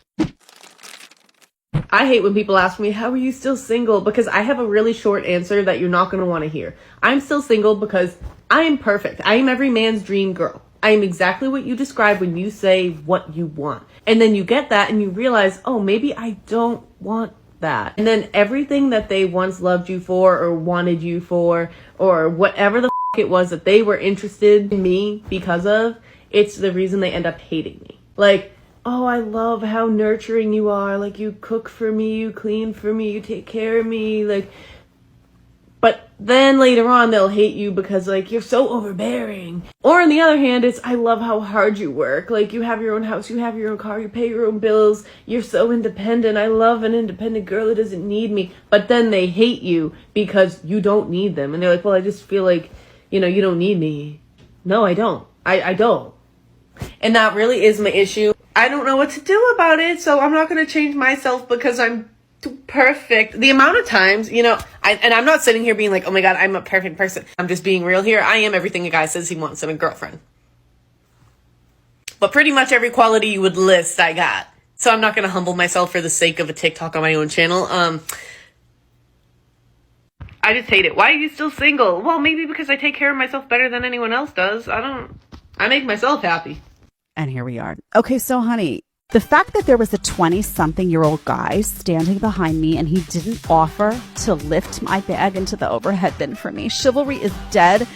I hate when people ask me, how are you still single? Because I have a really short answer that you're not going to want to hear. I'm still single because I am perfect. I am every man's dream girl. I am exactly what you describe when you say what you want. And then you get that and you realize, oh, maybe I don't want that. And then everything that they once loved you for or wanted you for or whatever the it was that they were interested in me because of, it's the reason they end up hating me. Like, oh, I love how nurturing you are. Like, you cook for me, you clean for me, you take care of me. Like, but then later on, they'll hate you because, like, you're so overbearing. Or on the other hand, it's, I love how hard you work. Like, you have your own house, you have your own car, you pay your own bills. You're so independent. I love an independent girl that doesn't need me. But then they hate you because you don't need them. And they're like, well, I just feel like, you don't need me. No, I don't. I don't. And that really is my issue. I don't know what to do about it, so I'm not going to change myself because I'm too perfect. The amount of times, I'm not sitting here being like, oh my God, I'm a perfect person. I'm just being real here. I am everything a guy says he wants in a girlfriend. But pretty much every quality you would list, I got. So I'm not going to humble myself for the sake of a TikTok on my own channel. I just hate it. Why are you still single? Well, maybe because I take care of myself better than anyone else does. I make myself happy. And here we are. Okay, so honey, the fact that there was a 20-something-year-old guy standing behind me and he didn't offer to lift my bag into the overhead bin for me, chivalry is dead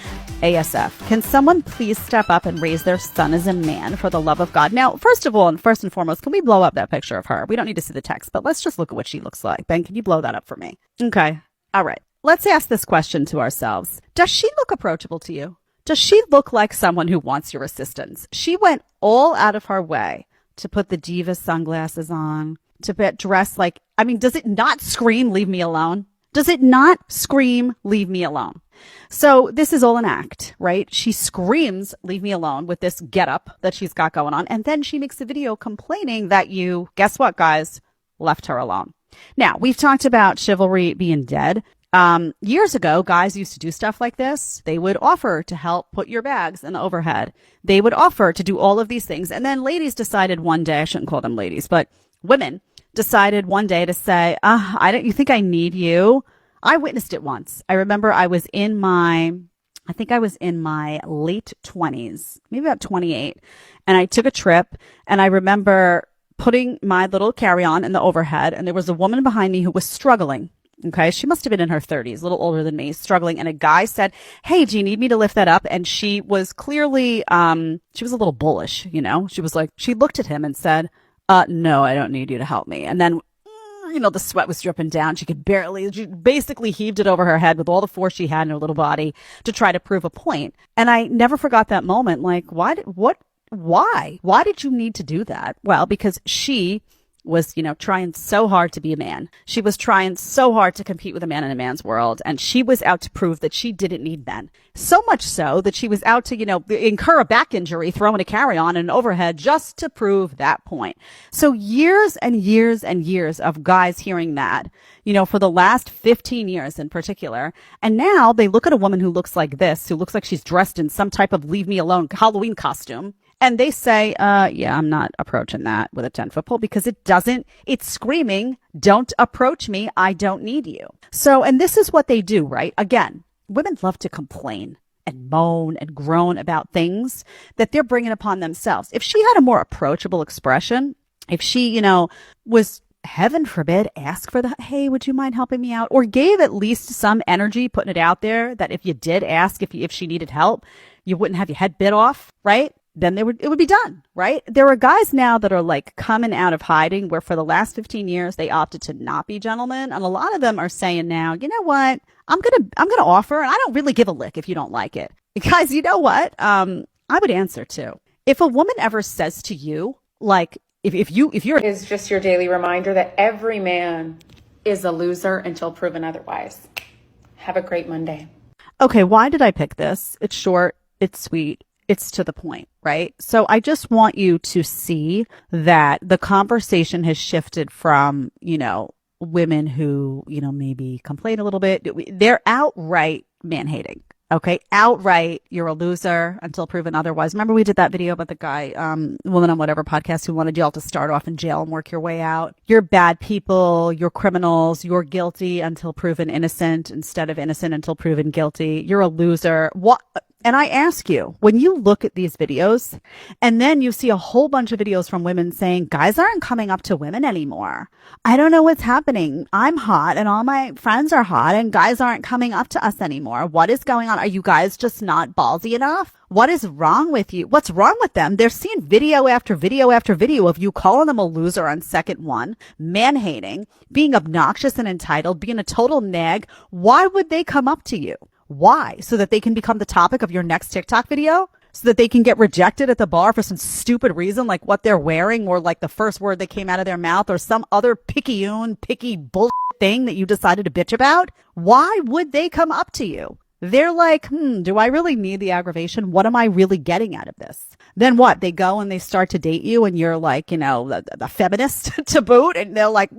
ASF. Can someone please step up and raise their son as a man for the love of God? Now, first of all, and first and foremost, can we blow up that picture of her? We don't need to see the text, but let's just look at what she looks like. Ben, can you blow that up for me? Okay. All right. Let's ask this question to ourselves. Does she look approachable to you? Does she look like someone who wants your assistance? She went all out of her way to put the diva sunglasses on, to get dressed like, does it not scream, leave me alone? Does it not scream, leave me alone? So this is all an act, right? She screams, leave me alone with this getup that she's got going on. And then she makes a video complaining that you, guess what, guys, left her alone. Now, we've talked about chivalry being dead. Years ago, guys used to do stuff like this. They would offer to help put your bags in the overhead. They would offer to do all of these things. And then ladies decided one day, I shouldn't call them ladies, but women decided one day to say, you think I need you? I witnessed it once. I remember I was in my late 20s, maybe about 28. And I took a trip and I remember putting my little carry-on in the overhead. And there was a woman behind me who was struggling. Okay, she must have been in her 30s, a little older than me, struggling. And a guy said, hey, do you need me to lift that up? And she was clearly, she was a little bullish, She was like, she looked at him and said, no, I don't need you to help me. And then, the sweat was dripping down. She basically heaved it over her head with all the force she had in her little body to try to prove a point. And I never forgot that moment. Like, why did you need to do that? Well, because she was, trying so hard to be a man. She was trying so hard to compete with a man in a man's world. And she was out to prove that she didn't need men. So much so that she was out to, incur a back injury, throwing a carry-on and an overhead just to prove that point. So years and years and years of guys hearing that, for the last 15 years in particular. And now they look at a woman who looks like this, who looks like she's dressed in some type of leave me alone Halloween costume. And they say, yeah, I'm not approaching that with a 10-foot pole because it's screaming, don't approach me. I don't need you. So, and this is what they do, right? Again, women love to complain and moan and groan about things that they're bringing upon themselves. If she had a more approachable expression, if she, was, heaven forbid, ask for hey, would you mind helping me out? Or gave at least some energy, putting it out there that if you did ask if she needed help, you wouldn't have your head bit off, right? Then it would be done, right? There are guys now that are like coming out of hiding where for the last 15 years, they opted to not be gentlemen. And a lot of them are saying now, you know what? I'm going to offer, and I don't really give a lick if you don't like it. Guys, you know what? I would answer too. If a woman ever says to you, like, if you're is just your daily reminder that every man is a loser until proven otherwise. Have a great Monday. Okay, why did I pick this? It's short, it's sweet, it's to the point, right? So I just want you to see that the conversation has shifted from, women who, maybe complain a little bit. They're outright man-hating. Okay, outright, you're a loser until proven otherwise. Remember we did that video about the guy, Woman on Whatever podcast, who wanted y'all to start off in jail and work your way out. You're bad people, you're criminals, you're guilty until proven innocent instead of innocent until proven guilty. You're a loser. What? And I ask you, when you look at these videos and then you see a whole bunch of videos from women saying guys aren't coming up to women anymore. I don't know what's happening. I'm hot and all my friends are hot and guys aren't coming up to us anymore. What is going on? Are you guys just not ballsy enough? What is wrong with you? What's wrong with them? They're seeing video after video after video of you calling them a loser on second one, man-hating, being obnoxious and entitled, being a total nag. Why would they come up to you? Why? So that they can become the topic of your next TikTok video? So that they can get rejected at the bar for some stupid reason, like what they're wearing or like the first word that came out of their mouth or some other picky bullshit thing that you decided to bitch about? Why would they come up to you? They're like, do I really need the aggravation? What am I really getting out of this? Then what? They go and they start to date you and you're like, the feminist to boot, and they're like,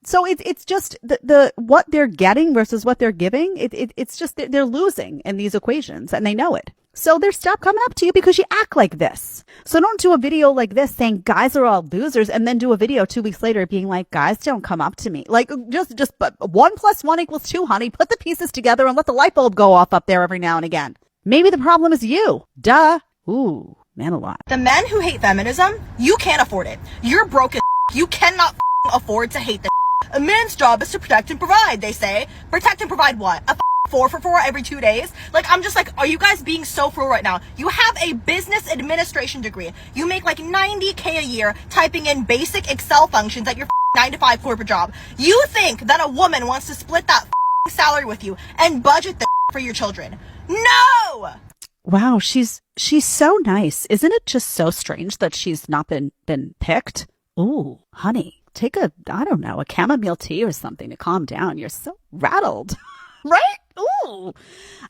So it's just the what they're getting versus what they're giving. It's just they're losing in these equations and they know it. So they're stop coming up to you because you act like this. So don't do a video like this saying guys are all losers and then do a video 2 weeks later being like, guys don't come up to me. Like just 1 + 1 = 2, honey. Put the pieces together and let the light bulb go off up there every now and again. Maybe the problem is you. Duh. Ooh, man alive. The men who hate feminism, you can't afford it. You're broken. You cannot afford to hate the. A man's job is to protect and provide, they say. Protect and provide what? A 4 for 4 every 2 days? Like, I'm just like, are you guys being so cruel right now? You have a business administration degree. You make like $90K a year typing in basic Excel functions at your 9-to-5 corporate job. You think that a woman wants to split that salary with you and budget the for your children? No! Wow, she's so nice. Isn't it just so strange that she's not been picked? Ooh, honey, take a chamomile tea or something to calm down. You're so rattled, right? Ooh.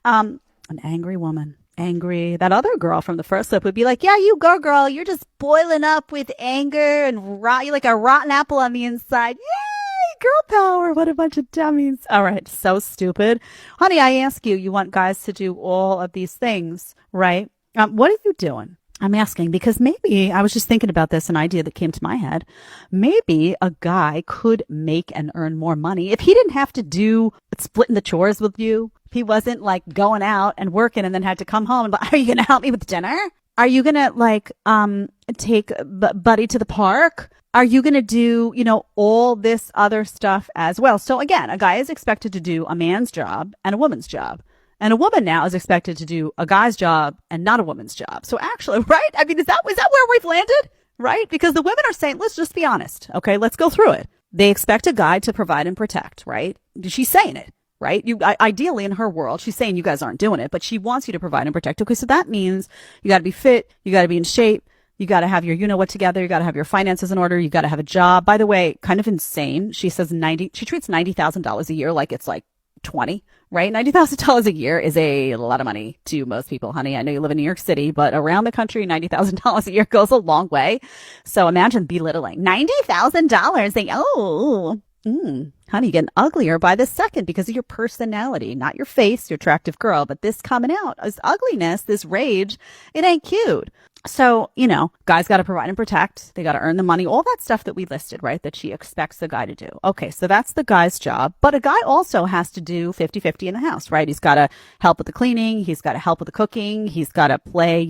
An angry woman. Angry. That other girl from the first clip would be like, yeah, you go, girl. You're just boiling up with anger and you're like a rotten apple on the inside. Yay, girl power. What a bunch of dummies. All right. So stupid. Honey, I ask you, you want guys to do all of these things, right? What are you doing? I'm asking because maybe I was just thinking about this, an idea that came to my head. Maybe a guy could make and earn more money if he didn't have to do splitting the chores with you. If he wasn't like going out and working and then had to come home and like, are you going to help me with dinner? Are you going to take Buddy to the park? Are you going to do, all this other stuff as well? So again, a guy is expected to do a man's job and a woman's job. And a woman now is expected to do a guy's job and not a woman's job. So actually, right? I mean, is that where we've landed? Right? Because the women are saying, let's just be honest. Okay, let's go through it. They expect a guy to provide and protect, right? She's saying it, right? Ideally in her world, she's saying you guys aren't doing it, but she wants you to provide and protect. Okay, so that means you got to be fit. You got to be in shape. You got to have your what together. You got to have your finances in order. You got to have a job. By the way, kind of insane. She says she treats $90,000 a year like it's like 20, right? $90,000 a year is a lot of money to most people, honey. I know you live in New York City, but around the country, $90,000 a year goes a long way. So imagine belittling $90,000. Saying, honey, getting uglier by the second because of your personality, not your face, your attractive girl, but this coming out, this ugliness, this rage, it ain't cute. So, guys got to provide and protect. They got to earn the money, all that stuff that we listed, right? That she expects the guy to do. Okay. So that's the guy's job. But a guy also has to do 50-50 in the house, right? He's got to help with the cleaning. He's got to help with the cooking. He's got to play,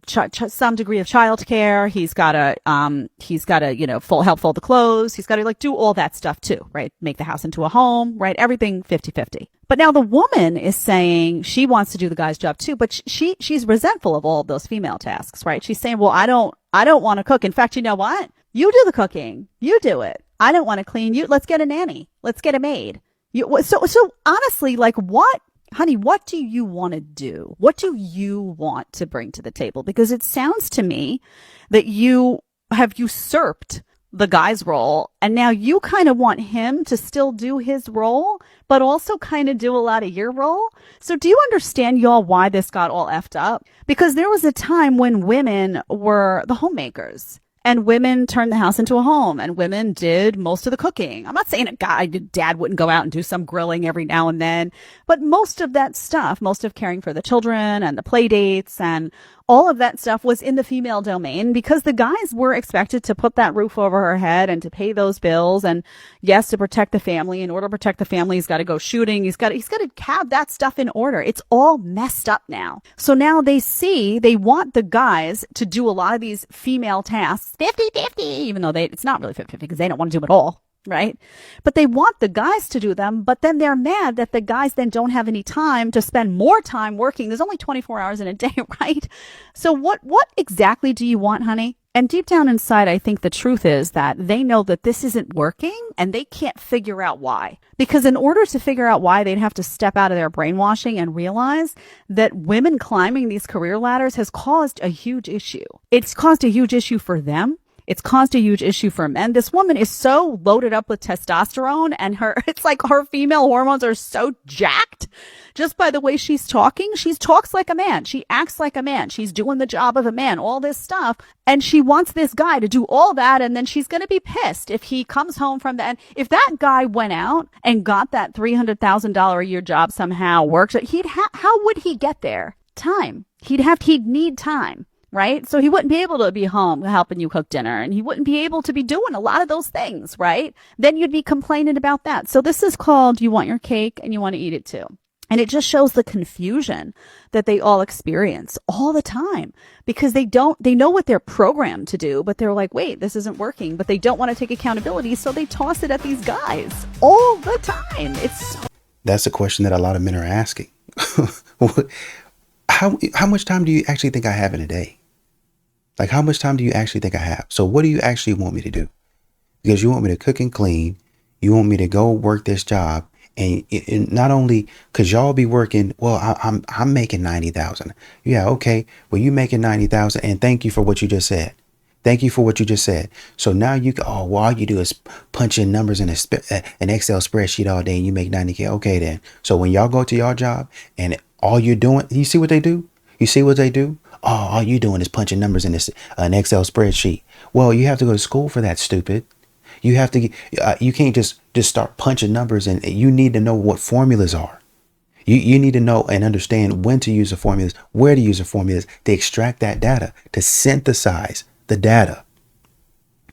some degree of childcare. He's got to, help fold the clothes. He's got to do all that stuff too, right? Make the house into a home, right? Everything 50-50. But now the woman is saying she wants to do the guy's job too, but she's resentful of all of those female tasks, right? She's saying, well, I don't want to cook. In fact, you know what? You do the cooking. You do it. I don't want to clean. Let's get a nanny. Let's get a maid. So honestly, what? Honey, what do you want to do? What do you want to bring to the table? Because it sounds to me that you have usurped the guy's role. And now you kind of want him to still do his role, but also kind of do a lot of your role. So do you understand, y'all, why this got all effed up? Because there was a time when women were the homemakers. And women turned the house into a home, and women did most of the cooking. I'm not saying dad wouldn't go out and do some grilling every now and then, but most of that stuff, most of caring for the children and the play dates and all of that stuff was in the female domain, because the guys were expected to put that roof over her head and to pay those bills. And yes, to protect the family. In order to protect the family, he's got to go shooting. He's got to have that stuff in order. It's all messed up now. So now they want the guys to do a lot of these female tasks 50-50, even though it's not really 50-50 because they don't want to do it all. Right? But they want the guys to do them, but then they're mad that the guys then don't have any time to spend more time working. There's only 24 hours in a day, right? So what exactly do you want, honey? And deep down inside, I think the truth is that they know that this isn't working and they can't figure out why. Because in order to figure out why, they'd have to step out of their brainwashing and realize that women climbing these career ladders has caused a huge issue. It's caused a huge issue for them. It's caused a huge issue for men. This woman is so loaded up with testosterone, and it's like her female hormones are so jacked just by the way she's talking. She talks like a man. She acts like a man. She's doing the job of a man, all this stuff. And she wants this guy to do all that. And then she's going to be pissed if he comes home from the end. If that guy went out and got that $300,000 a year job somehow, worked, how would he get there? Time. He'd need time. Right? So he wouldn't be able to be home helping you cook dinner, and he wouldn't be able to be doing a lot of those things, right? Then you'd be complaining about that. So this is called you want your cake and you want to eat it too. And it just shows the confusion that they all experience all the time, because they know what they're programmed to do, but they're like, wait, this isn't working, but they don't want to take accountability. So they toss it at these guys all the time. That's a question that a lot of men are asking. How much time do you actually think I have in a day? Like, how much time do you actually think I have? So what do you actually want me to do? Because you want me to cook and clean. You want me to go work this job. And not only because y'all be working, well, I'm making 90,000. Yeah, okay. Well, you making 90,000, and thank you for what you just said. Thank you for what you just said. So now all you do is punch in numbers in an Excel spreadsheet all day and you make 90K. Okay, then. So when y'all go to your job and all you're doing, you see what they do? You see what they do? Oh, all you doing is punching numbers in an Excel spreadsheet. Well, you have to go to school for that, stupid. You have to. You can't just start punching numbers, and you need to know what formulas are. You need to know and understand when to use the formulas, where to use the formulas to extract that data, to synthesize the data.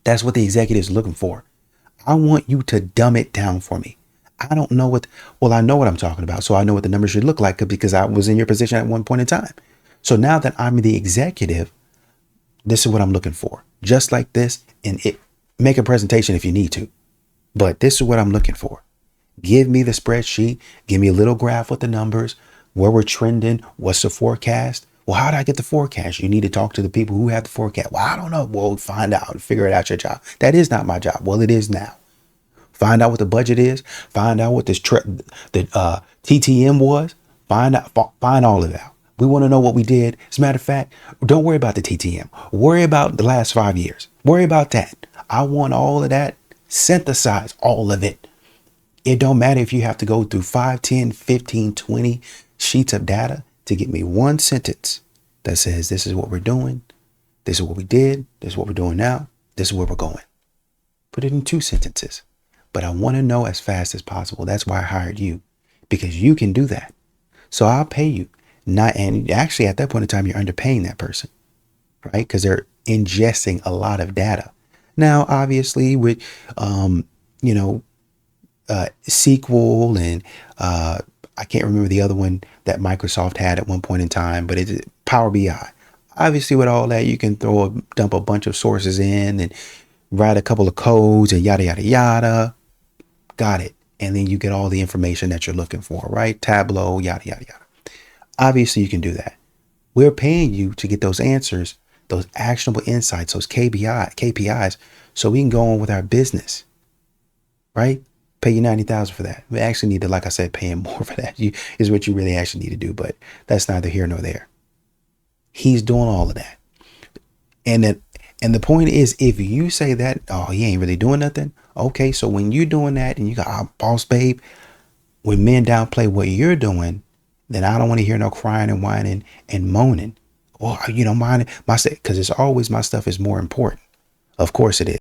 That's what the executive is looking for. I want you to dumb it down for me. I don't know I know what I'm talking about. So I know what the numbers should look like because I was in your position at one point in time. So now that I'm the executive, this is what I'm looking for. Just like this, and make a presentation if you need to. But this is what I'm looking for. Give me the spreadsheet. Give me a little graph with the numbers, where we're trending. What's the forecast? Well, how do I get the forecast? You need to talk to the people who have the forecast. Well, I don't know. Well, find out. Figure it out your job. That is not my job. Well, it is now. Find out what the budget is. Find out what the TTM was. Find all of that. We want to know what we did. As a matter of fact, don't worry about the TTM. Worry about the last 5 years. Worry about that. I want all of that. Synthesize all of it. It don't matter if you have to go through 5, 10, 15, 20 sheets of data to get me one sentence that says this is what we're doing. This is what we did. This is what we're doing now. This is where we're going. Put it in 2 sentences. But I want to know as fast as possible. That's why I hired you, because you can do that. So I'll pay you. And actually at that point in time, you're underpaying that person, right? Because they're ingesting a lot of data. Now, obviously with, SQL and I can't remember the other one that Microsoft had at one point in time, but it's Power BI. Obviously with all that, you can dump a bunch of sources in and write a couple of codes and yada, yada, yada. Got it. And then you get all the information that you're looking for, right? Tableau, yada, yada, yada. Obviously you can do that. We're paying you to get those answers, those actionable insights, those KPIs, so we can go on with our business, right? Pay you $90,000 for that. We actually need to, like I said, pay him more for that. Is what you really actually need to do, but that's neither here nor there. He's doing all of that. And And the point is, if you say that, oh, he ain't really doing nothing. Okay, so when you're doing that and you got a boss babe, when men downplay what you're doing, then I don't want to hear no crying and whining and moaning. Or, you know, mine, my, because it's always my stuff is more important. Of course it is.